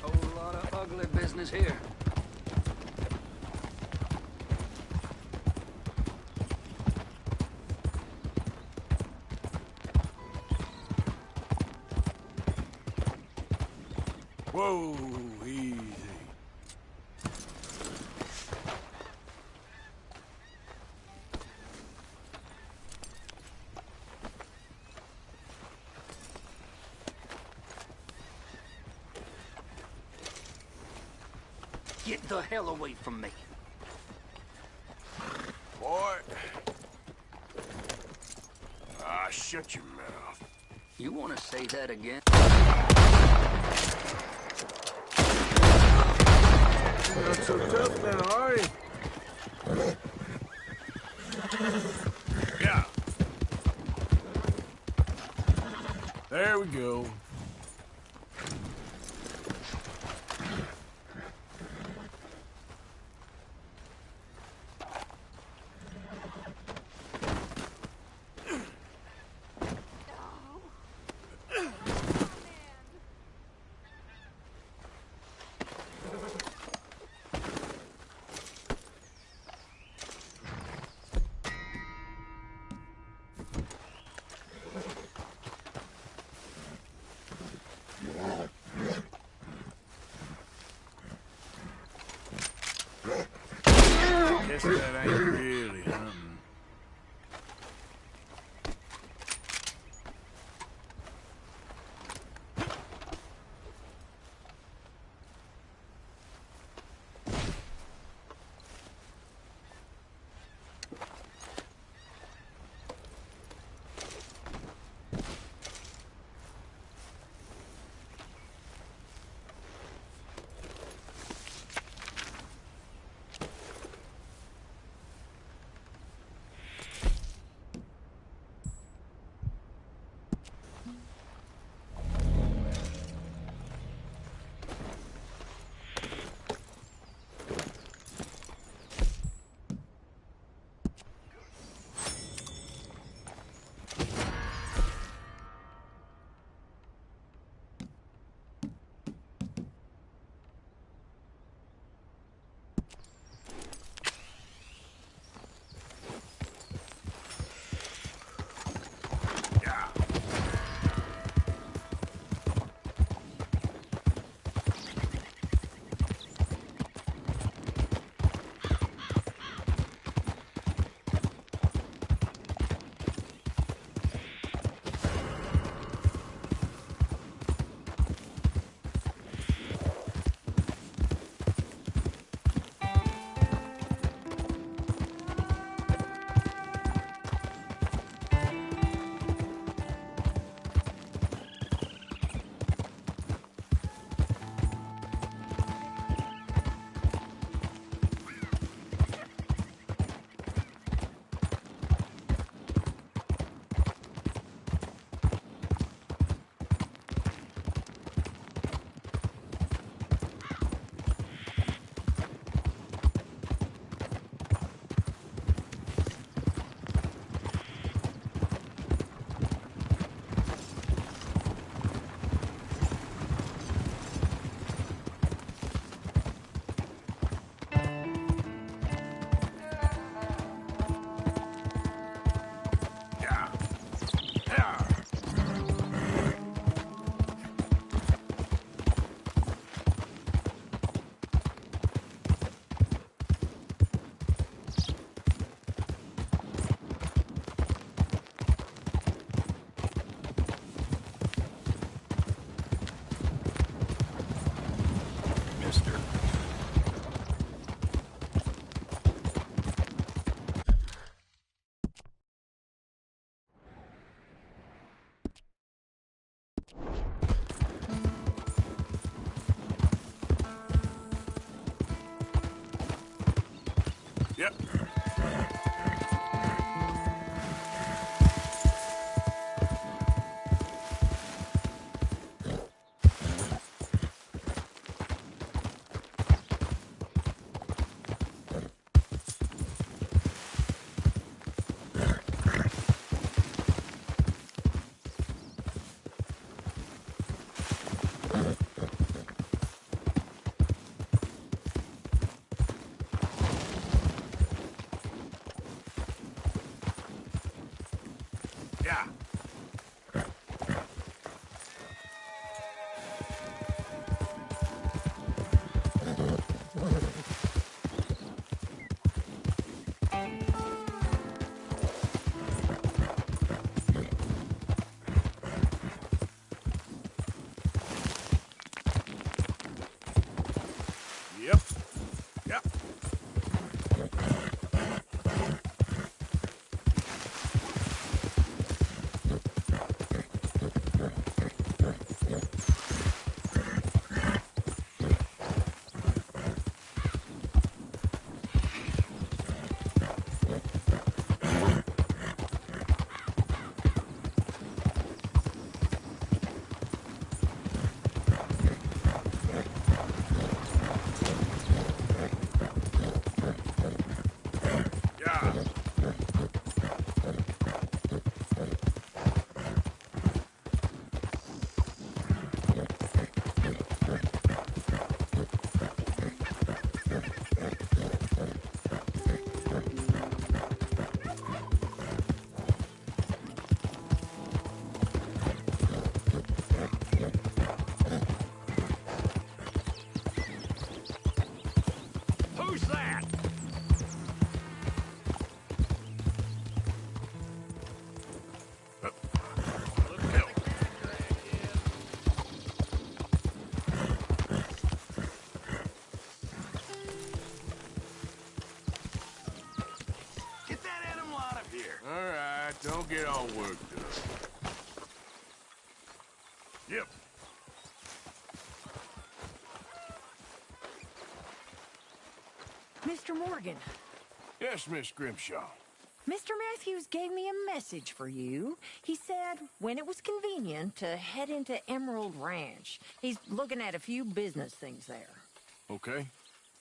Whole lot of ugly business here. Whoa, easy. Get the hell away from me. Boy. Ah, shut your mouth. You want to say that again? You're not so tough now, are you? Yeah. There we go. Guess that ain't really hunting. don't get all worked up. Yep. Mr. Morgan. Yes, Miss Grimshaw. Mr. Matthews gave me a message for you. He said when it was convenient to head into Emerald Ranch. He's looking at a few business things there. Okay.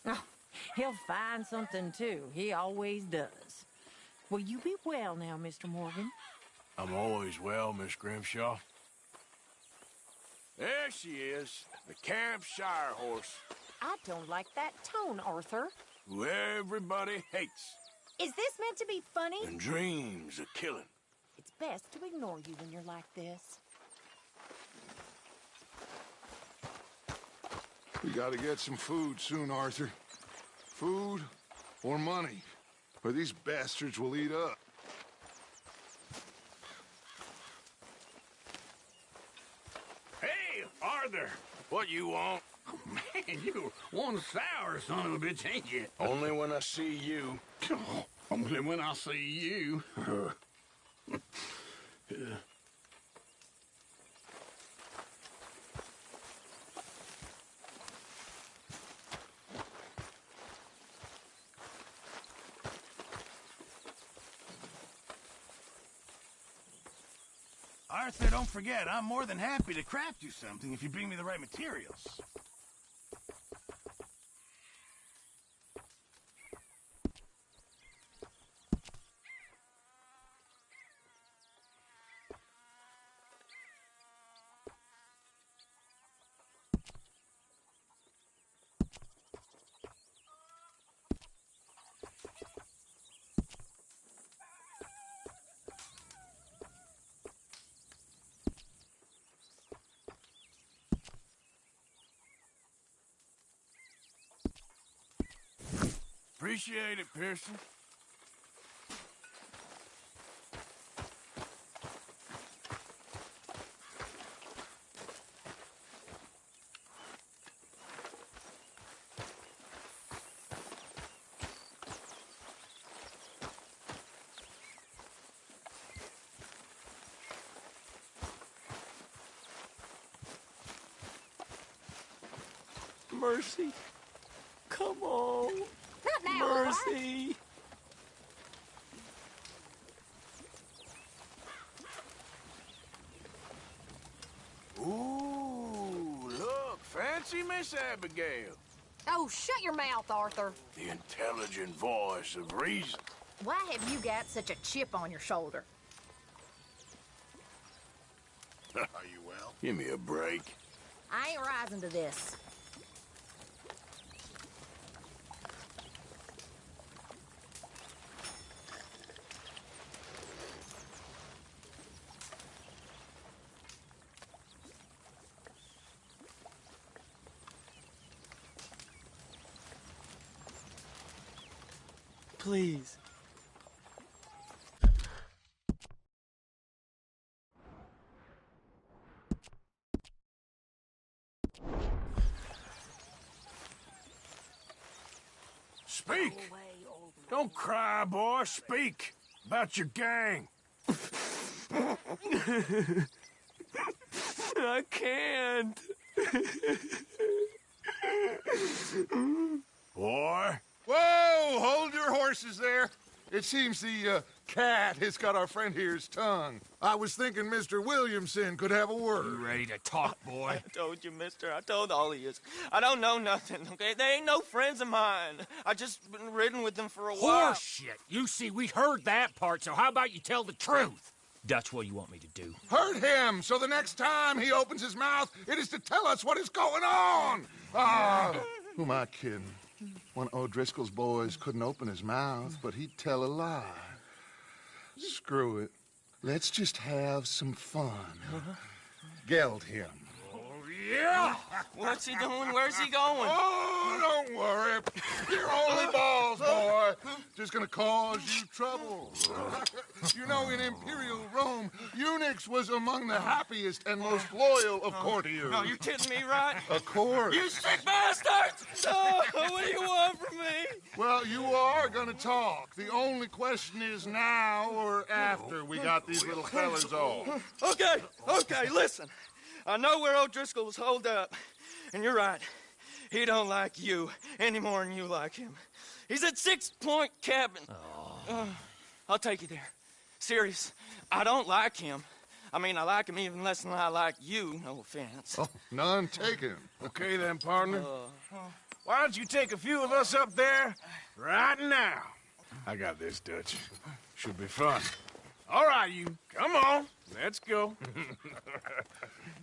Oh, he'll find something, too. He always does. Will you be well now, Mr. Morgan? I'm always well, Miss Grimshaw. There she is, the Camp Shire horse, I don't like that tone, Arthur. who everybody hates Is this meant to be funny? and dreams of killing. It's best to ignore you when you're like this. We gotta get some food soon, Arthur. Food or money, or these bastards will eat up. Hey, Arthur, what you want? Oh, man, you one sour son of a bitch, ain't you? Only when I see you. Only when I see you. Arthur, don't forget, I'm more than happy to craft you something if you bring me the right materials. Appreciate it, Pearson. Mercy. Come on. Not now, Mercy. Ooh, look, fancy Miss Abigail. Oh, shut your mouth, Arthur. The intelligent voice of reason. Why have you got such a chip on your shoulder? Are you well? Give me a break. I ain't rising to this. Please. Speak! Don't cry, boy. Speak about your gang. I can't. Boy. Whoa! Hold your horses there. It seems the cat has got our friend here's tongue. I was thinking Mr. Williamson could have a word. You ready to talk, boy? I told you, mister. I told all of you. I don't know nothing, okay? They ain't no friends of mine. I just been ridden with them for a while. Horseshit. You see, we heard that part, so how about you tell the truth? That's what you want me to do. Hurt him, so the next time he opens his mouth, it is to tell us what is going on. Ah, who am I kidding? One of O'Driscoll's boys couldn't open his mouth, but he'd tell a lie. Screw it. Let's just have some fun. Geld him. Yeah! What's he doing? Where's he going? Oh, don't worry. You're only balls, boy. just gonna cause you trouble. You know, in Imperial Rome, eunuchs was among the happiest and most loyal of courtiers. No, you kidding me, right? Of course. You sick bastards! Oh, what do you want from me? Well, you are gonna talk. The only question is now or after we got these little fellas off. Okay, listen. I know where O'Driscoll's holed up, and you're right. He don't like you any more than you like him. He's at 6 Point Cabin. I'll take you there. Serious, I don't like him. I mean, I like him even less than I like you, no offense. Oh, none taken. Okay then, partner. Why don't you take a few of us up there right now? I got this, Dutch. Should be fun. All right, you. Come on. Let's go.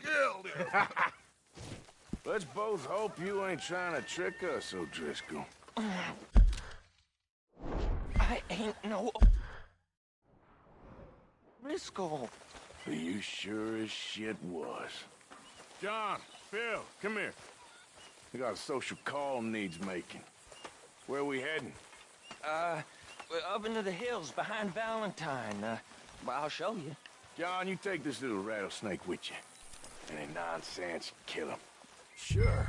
Gildy. Let's both hope you ain't trying to trick us, O'Driscoll. I ain't no Driscoll. You sure as shit was. John, Phil, come here. We got a social call needs making. Where we heading? We're up into the hills behind Valentine. Well, I'll show you. John, you take this little rattlesnake with you. Any nonsense, kill him. Sure.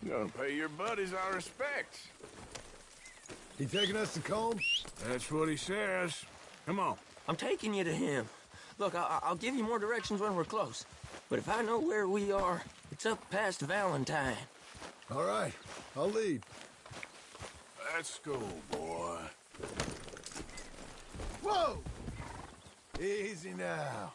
I'm gonna pay your buddies our respects. He taking us to Combe? That's what he says. Come on. I'm taking you to him. Look, I'll give you more directions when we're close. But if I know where we are, it's up past Valentine. All right, I'll lead. Let's go, boy. Whoa! Easy now.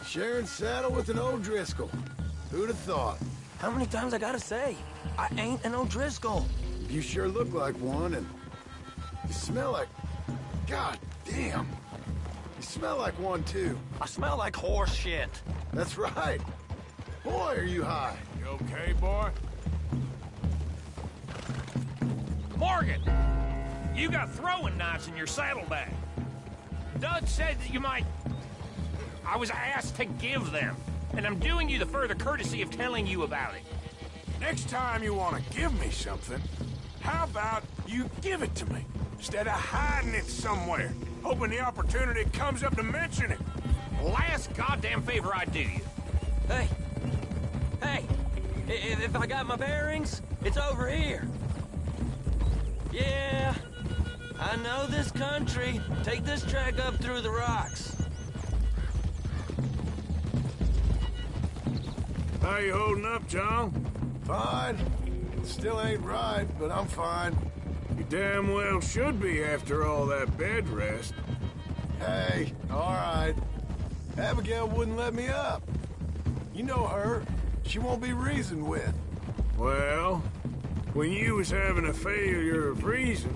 Sharing saddle with an O'Driscoll. Who'd have thought? How many times I gotta say? I ain't an O'Driscoll. You sure look like one, and you smell like... God damn. You smell like one, too. I smell like horse shit. That's right. Boy, are you high. You okay, boy? Morgan! You got throwing knives in your saddlebag. Dutch said that you might... I was asked to give them, and I'm doing you the further courtesy of telling you about it. Next time you want to give me something, how about you give it to me, instead of hiding it somewhere, hoping the opportunity comes up to mention it? Last goddamn favor I do you. Hey, if I got my bearings, it's over here. Yeah, I know this country. Take this track up through the rocks. How you holding up, John? Fine. Still ain't right, but I'm fine. You damn well should be after all that bed rest. Hey, all right. Abigail wouldn't let me up. You know her. She won't be reasoned with. Well, when you was having a failure of reason,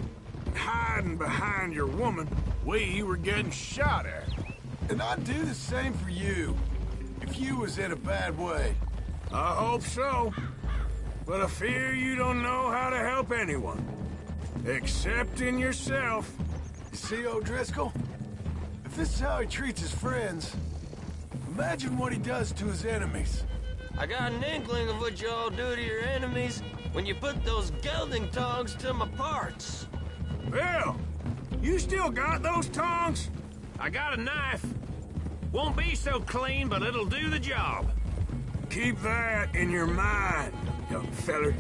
hiding behind your woman, we were getting shot at. And I'd do the same for you, if you was in a bad way. I hope so. But I fear you don't know how to help anyone. Except in yourself. You see, O'Driscoll? If this is how he treats his friends, imagine what he does to his enemies. I got an inkling of what y'all do to your enemies when you put those gelding tongs to my parts. Bill, you still got those tongs? I got a knife. Won't be so clean, but it'll do the job. Keep that in your mind, young feller.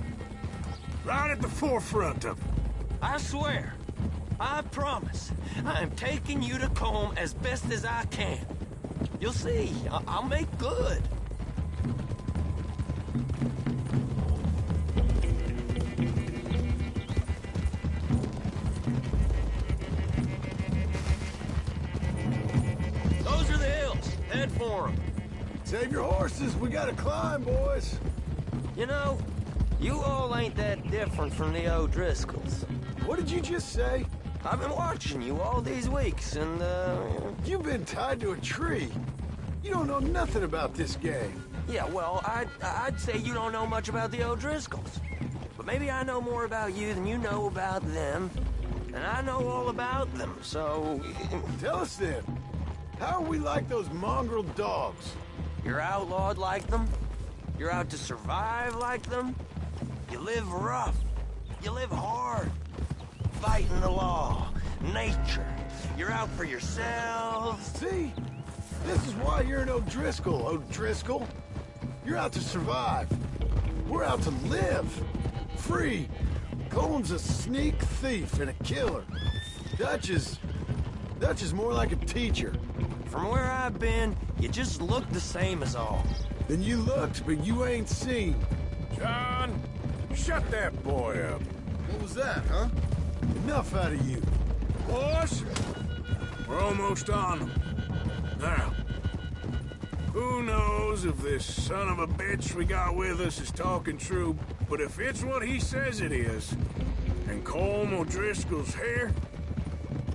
Right at the forefront of it. I swear, I promise, I am taking you to Combe as best as I can. You'll see, I'll make good. Those are the hills. Head for them. Save your horses. We gotta climb, boys. You know, you all ain't that different from the O'Driscolls. What did you just say? I've been watching you all these weeks, and, You've been tied to a tree. You don't know nothing about this game. Yeah, well, I'd say you don't know much about the O'Driscolls. But maybe I know more about you than you know about them. and I know all about them, so... Tell us then, how are we like those mongrel dogs? You're outlawed like them? You're out to survive like them? You live rough. You live hard. Fighting the law, nature. You're out for yourselves. See? This is why you're an O'Driscoll, O'Driscoll. You're out to survive. We're out to live. Free. Cole's a sneak thief and a killer. Dutch is more like a teacher. From where I've been, you just look the same as all. Then you looked, but you ain't seen. John, shut that boy up. What was that, huh? Enough out of you. Boss, we're almost on them. Now, who knows if this son of a bitch we got with us is talking true, but if it's what he says it is, and Colm O'Driscoll's here,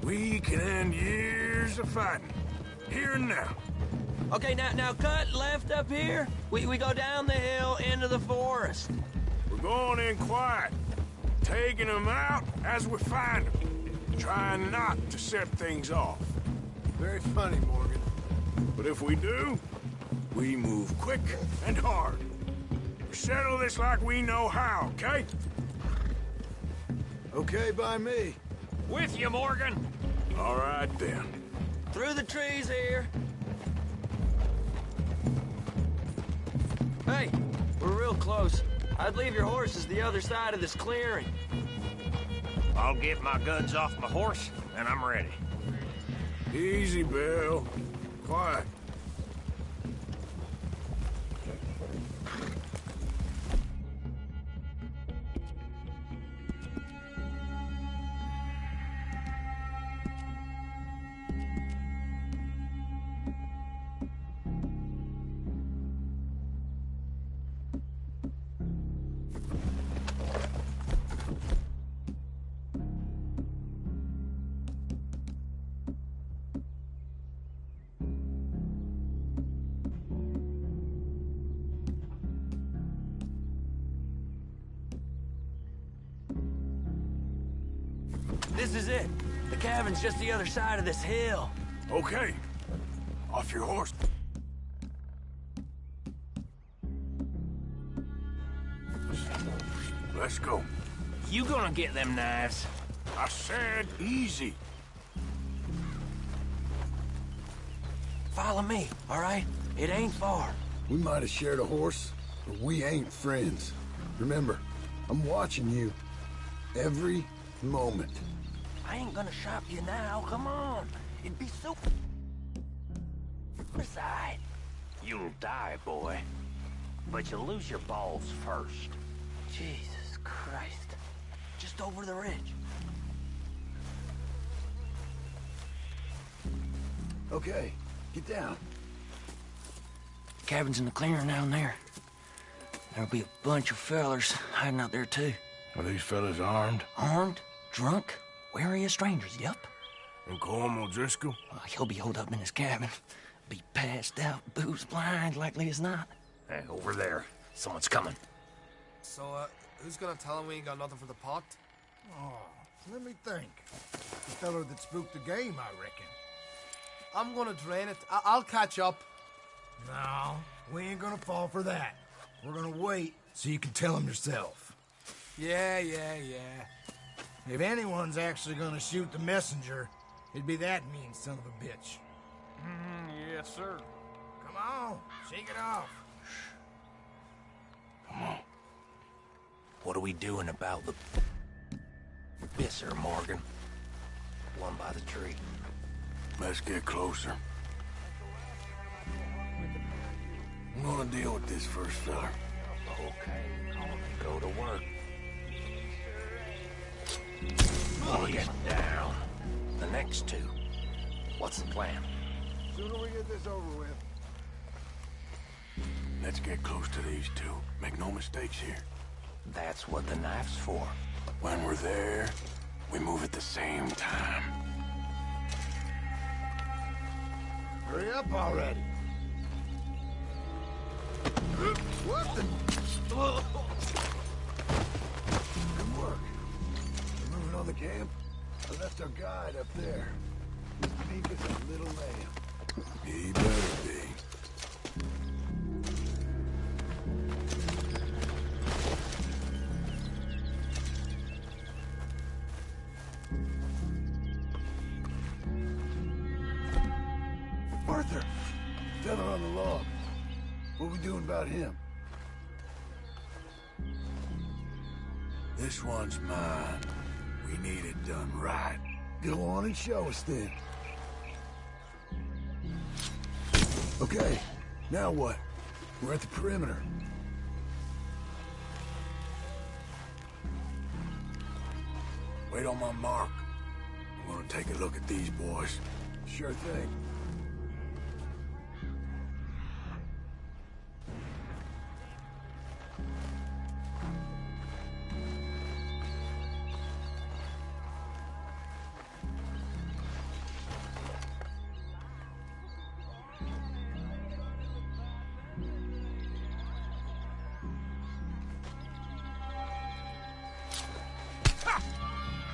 we can end years of fighting, here and now. Okay, now cut left up here. We go down the hill into the forest. We're going in quiet, taking them out as we find them, trying not to set things off. Very funny, Morgan. But if we do, we move quick and hard. We settle this like we know how, okay? Okay by me. With you, Morgan. All right, then. Through the trees here. Hey, we're real close. I'd leave your horses the other side of this clearing. I'll get my guns off my horse, and I'm ready. Easy, Bill. Quiet. This is it. The cabin's just the other side of this hill. Okay. Off your horse. Let's go. You gonna get them knives? I said easy. Follow me, all right? It ain't far. We might have shared a horse, but we ain't friends. Remember, I'm watching you. Every moment. I ain't gonna shop you now, come on. It'd be so... Beside. You'll die, boy. But you'll lose your balls first. Jesus Christ. Just over the ridge. Okay, get down. Cabin's in the clearing down there. There'll be a bunch of fellers hiding out there, too. Are these fellas armed? Armed? Drunk? Wary of strangers, yep. And Colm O'Driscoll? He'll be holed up in his cabin. Be passed out, booze blind, likely as not. Hey, over there. Someone's coming. So, who's gonna tell him we ain't got nothing for the pot? Oh, let me think. The feller that spooked the game, I reckon. I'm gonna drain it. I'll catch up. No, we ain't gonna fall for that. We're gonna wait so you can tell him yourself. Yeah. If anyone's actually gonna shoot the messenger, it'd be that mean son of a bitch. Yes, sir. Come on, shake it off. Come on. What are we doing about the... Bisser, Morgan? One by the tree. Let's get closer. I'm gonna deal with this first fella. Okay, go to work. Pull it down. The next two. What's the plan? Sooner we get this over with. Let's get close to these two. Make no mistakes here. That's what the knife's for. When we're there, we move at the same time. Hurry up already. What the? Good work. We're moving on the camp? I left our guide up there. He's meek as a little lamb. He better be. Arthur! Fella on the log. What we doing about him? This one's mine. We need it done right. Go on and show us then. Okay, now what? We're at the perimeter. Wait on my mark. I'm gonna take a look at these boys. Sure thing.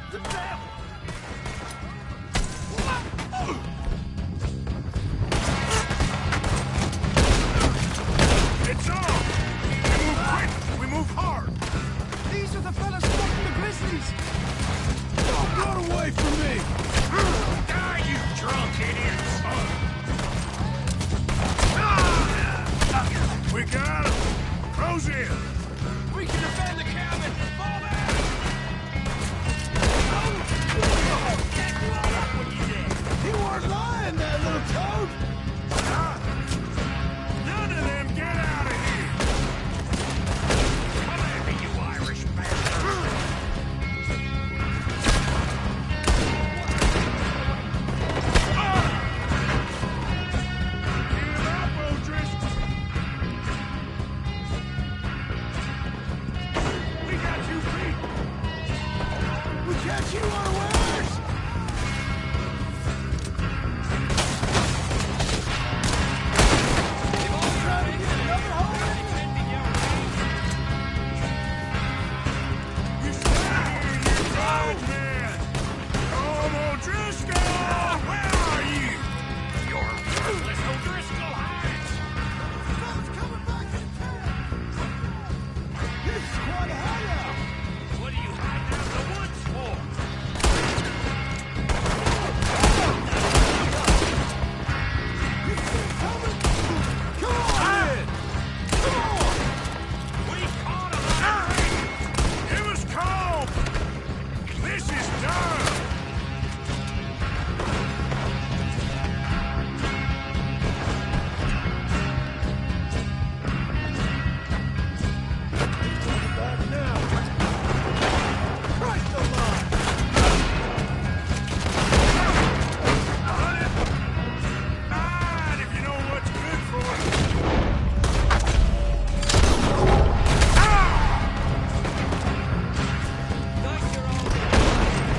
The devil! It's on! We move quick! We move hard! These are the fellas smoking the grizzlies! Don't run away from me! Die, you drunk idiots! We got him! Close in! We can defend the cabin! Fall back! You weren't lying there, little toad! None of them get out of here! Come at me, you Irish bastard! Get up, O'Driscoll! We got you beat! We catch you unawares! You stand here, you road man! Come, O'Driscoll! Where are you? You're worthless O'Driscoll hides! Fellas coming back in town! This is quite a hideout! What are you hiding out in the woods for? You see it coming? Come on in! Come on! We caught him! It was cold! This is done! Back now! Christ alive! Fine, if you know what's good for you.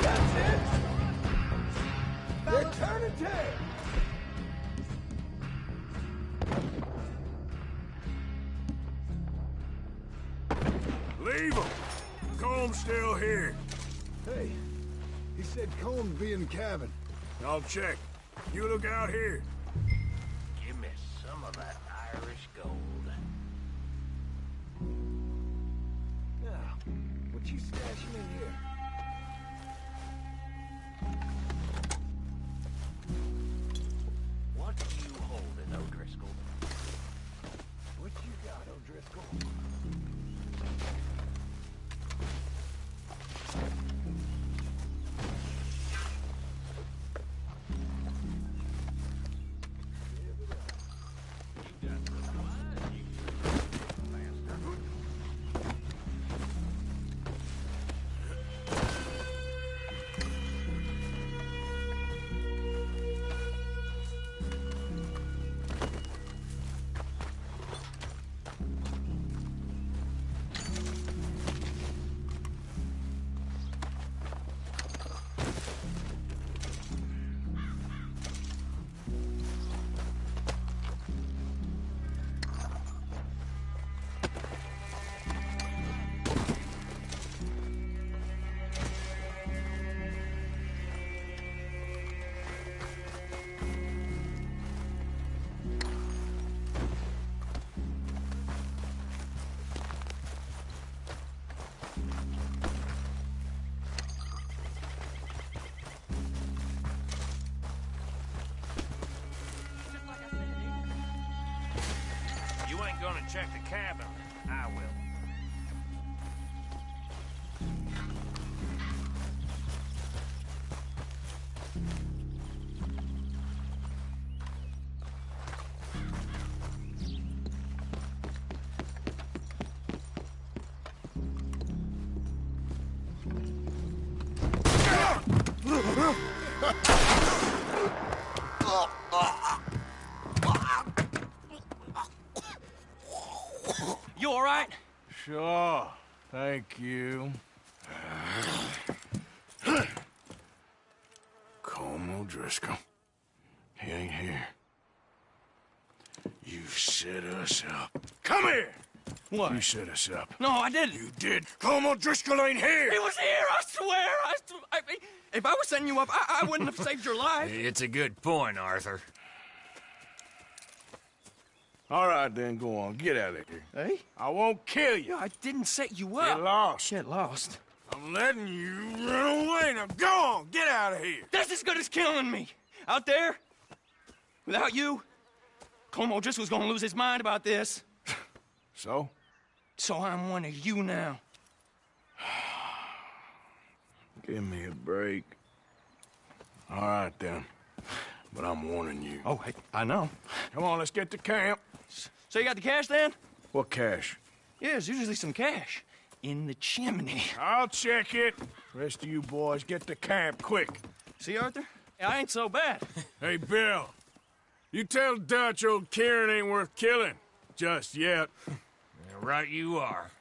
That's it! They're turning tail! Leave him! Comb's still here. Hey, he said Combs be in the cabin. I'll check. You look out here. Give me some of that Irish gold. Now, what you stashing in here? What you holding, O'Driscoll? What you got, O'Driscoll? check the cabin. I will. You all right? Sure. Thank you. Colm O'Driscoll. He ain't here. You set us up. Come here! What? You set us up. No, I didn't. You did. Colm O'Driscoll ain't here! He was here, I swear! If I was setting you up, I wouldn't have saved your life. It's a good point, Arthur. All right, then, go on. Get out of here. Hey? I won't kill you. I didn't set you up. Get lost. Get lost. I'm letting you run away. Now go on. Get out of here. That's as good as killing me. Out there, without you, Colm O'Driscoll's gonna lose his mind about this. So? So I'm one of you now. Give me a break. All right, then. But I'm warning you. Oh, hey, I know. Come on, let's get to camp. So you got the cash, then? What cash? Yeah, there's usually some cash. In the chimney. I'll check it. Rest of you boys, get to camp, quick. See, Arthur? I ain't so bad. Hey, Bill. You tell Dutch old Kieran ain't worth killing. Just yet. Right you are.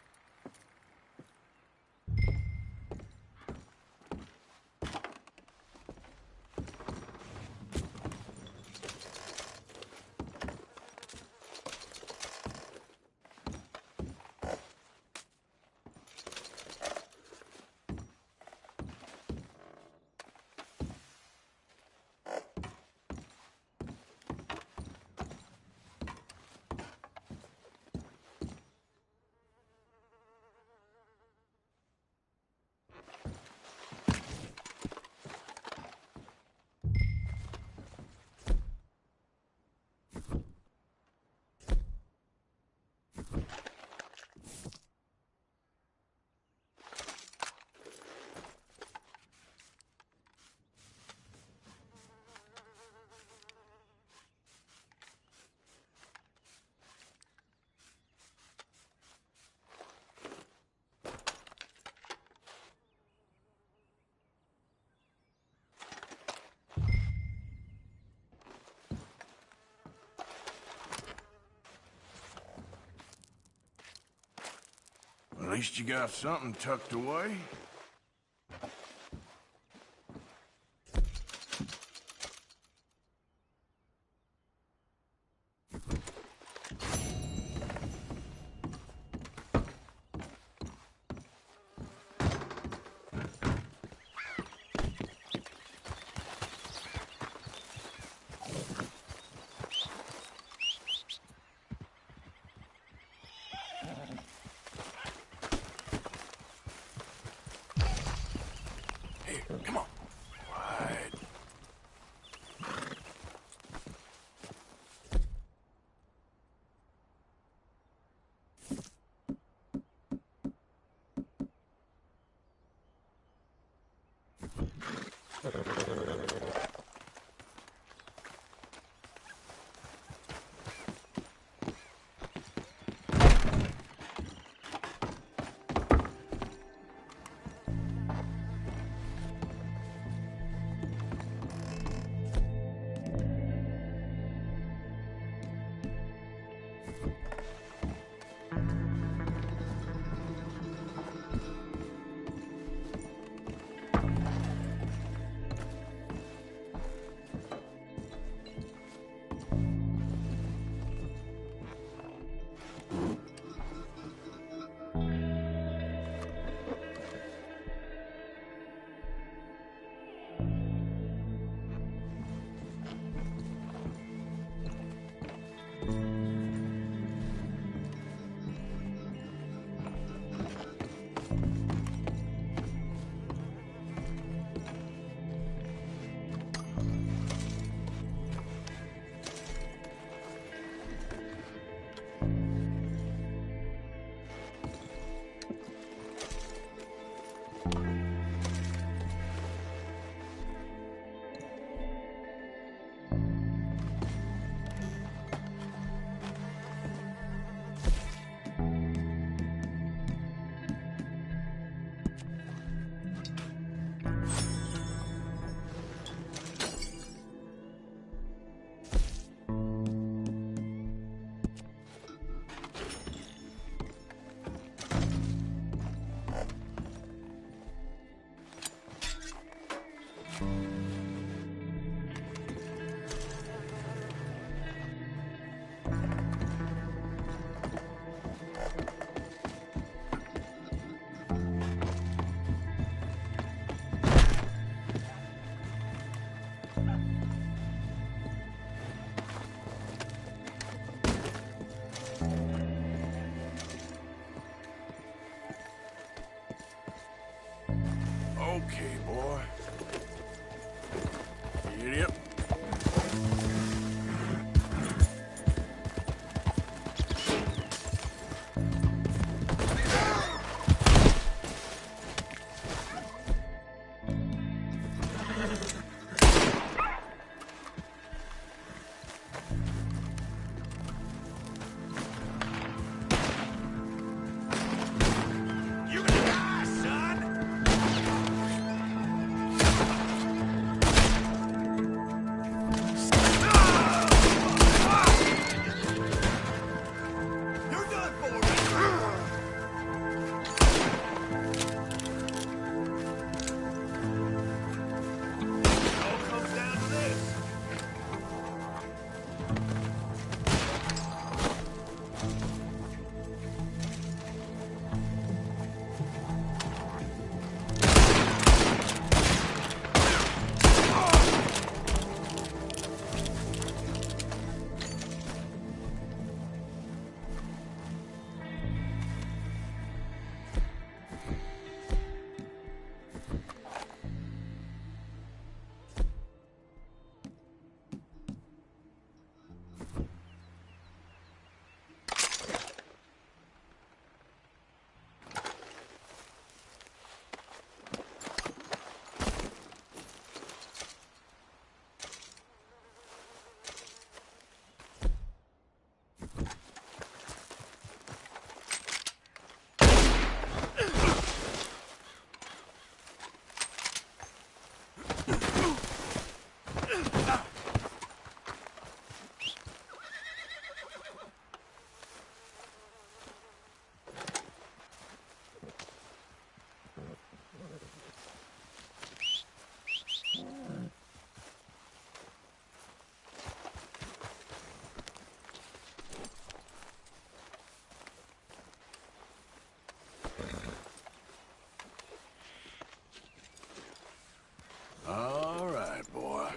At least you got something tucked away. Come on. Right. Okay, boy. Giddy up. All right, boy.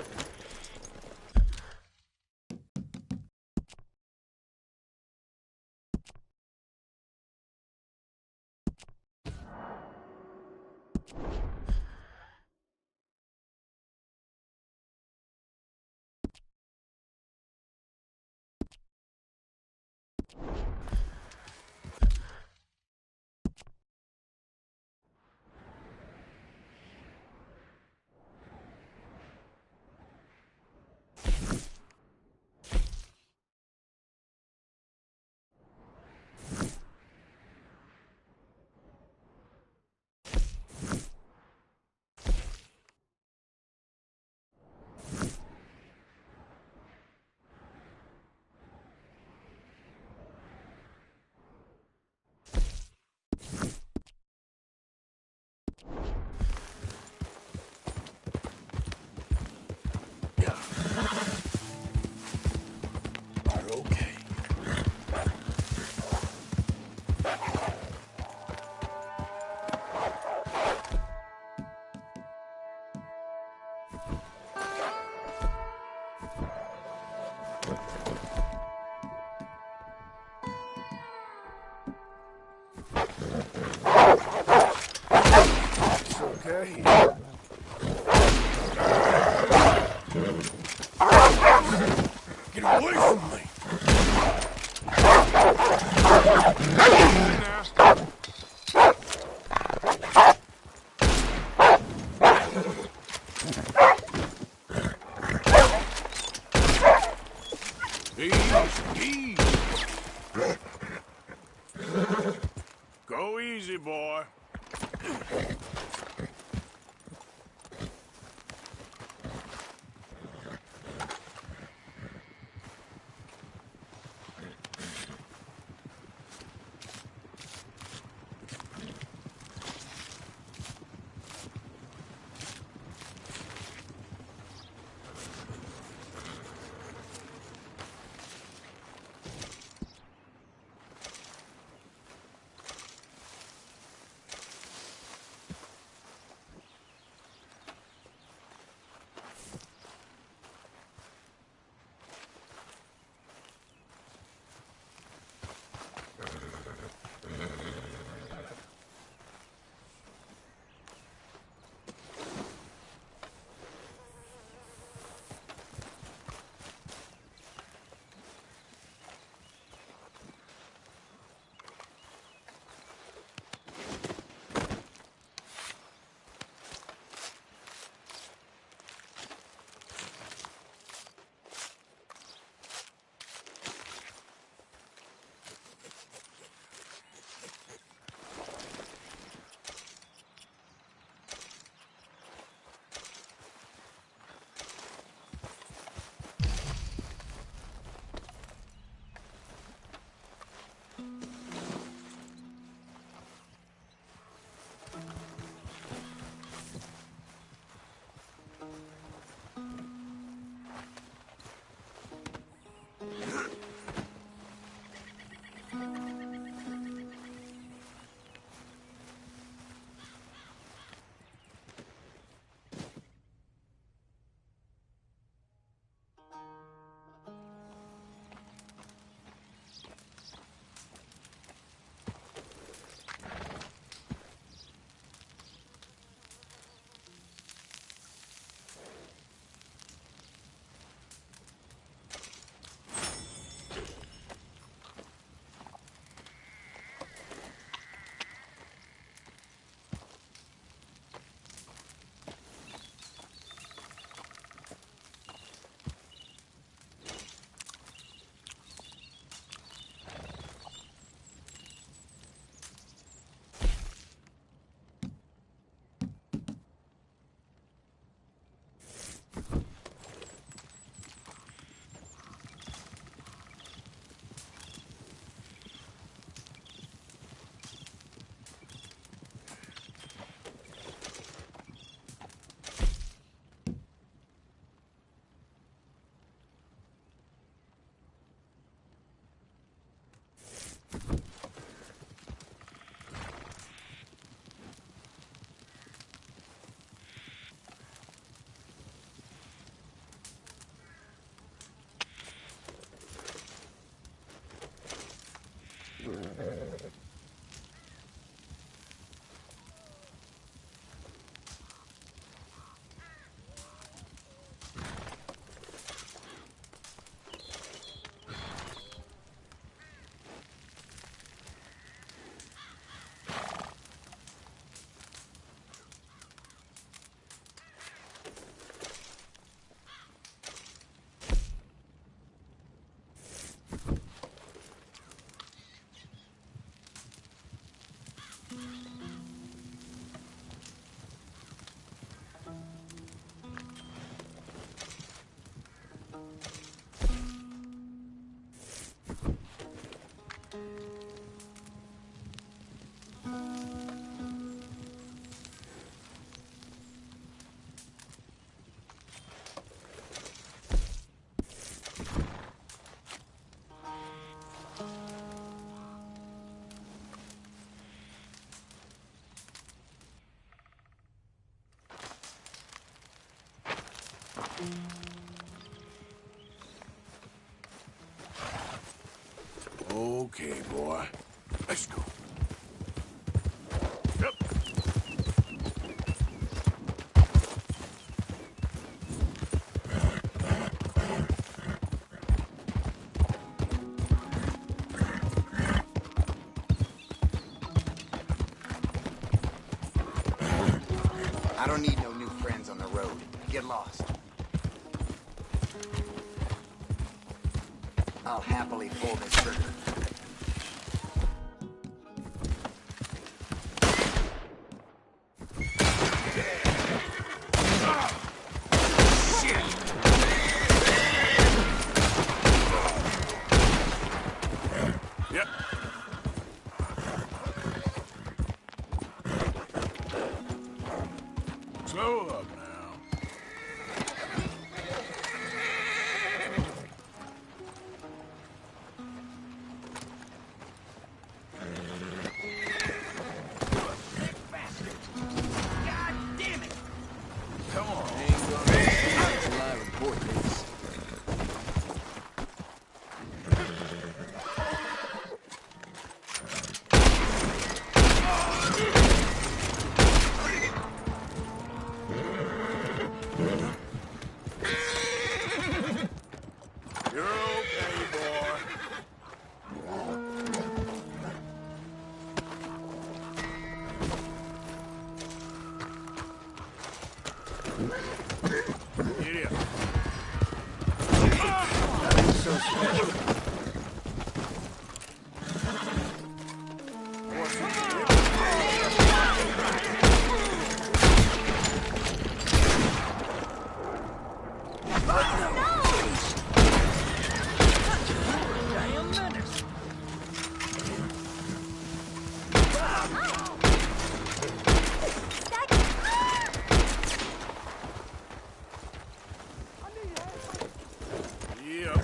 Okay. Get away from me! Easy. Go easy, boy. Okay, boy. Let's go. Yep. I don't need no new friends on the road. Get lost. I'll happily pull this trigger. Yep. Slow up now. God damn it! Come on. Ain't gonna be live report this. You're okay, boy. Idiot. Nothing so special. Damn menace! Yep.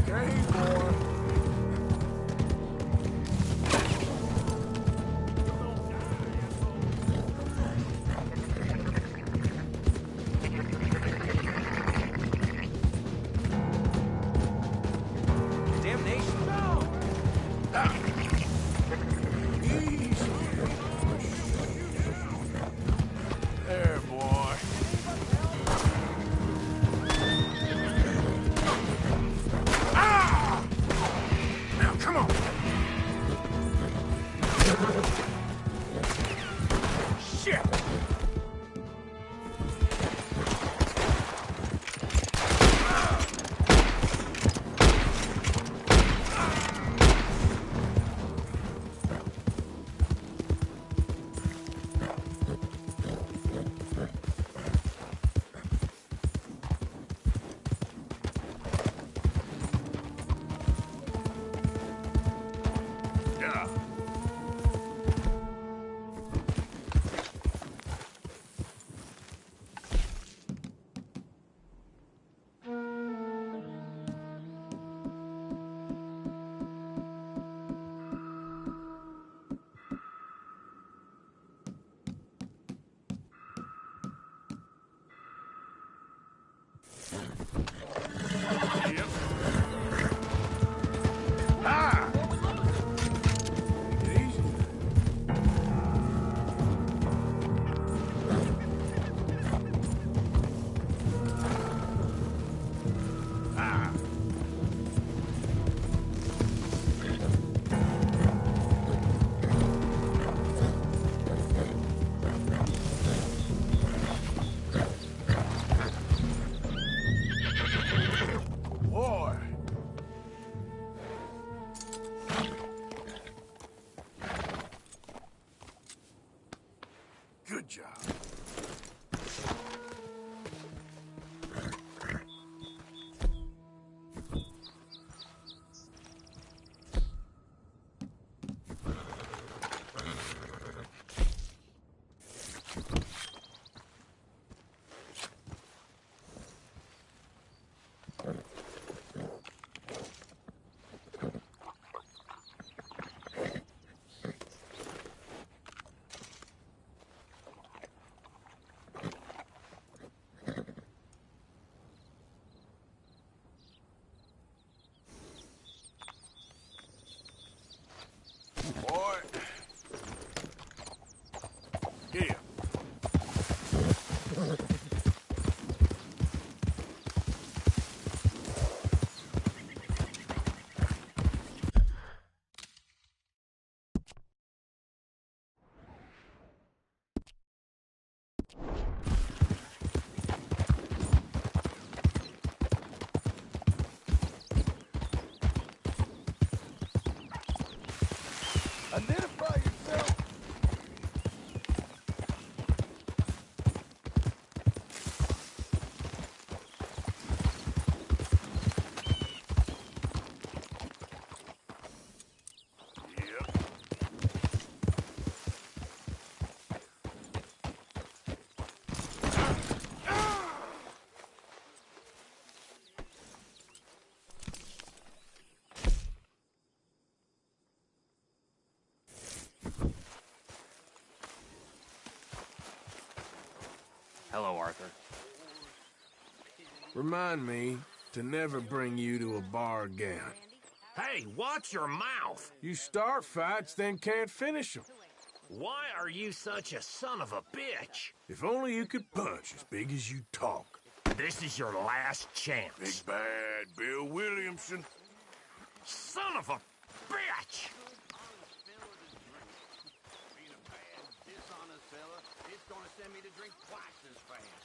Okay, boy. Damnation. There, boy. Ah! Now, come on. Shit! Yeah. Yep. Ah! Take it easy. Ah! Arthur. Remind me to never bring you to a bar again. Hey, watch your mouth! You start fights, then can't finish them. Why are you such a son of a bitch? If only you could punch as big as you talk. This is your last chance. Big bad Bill Williamson. Son of a bitch! Being a bad, dishonest fella, it's gonna send me to drink twice as fast.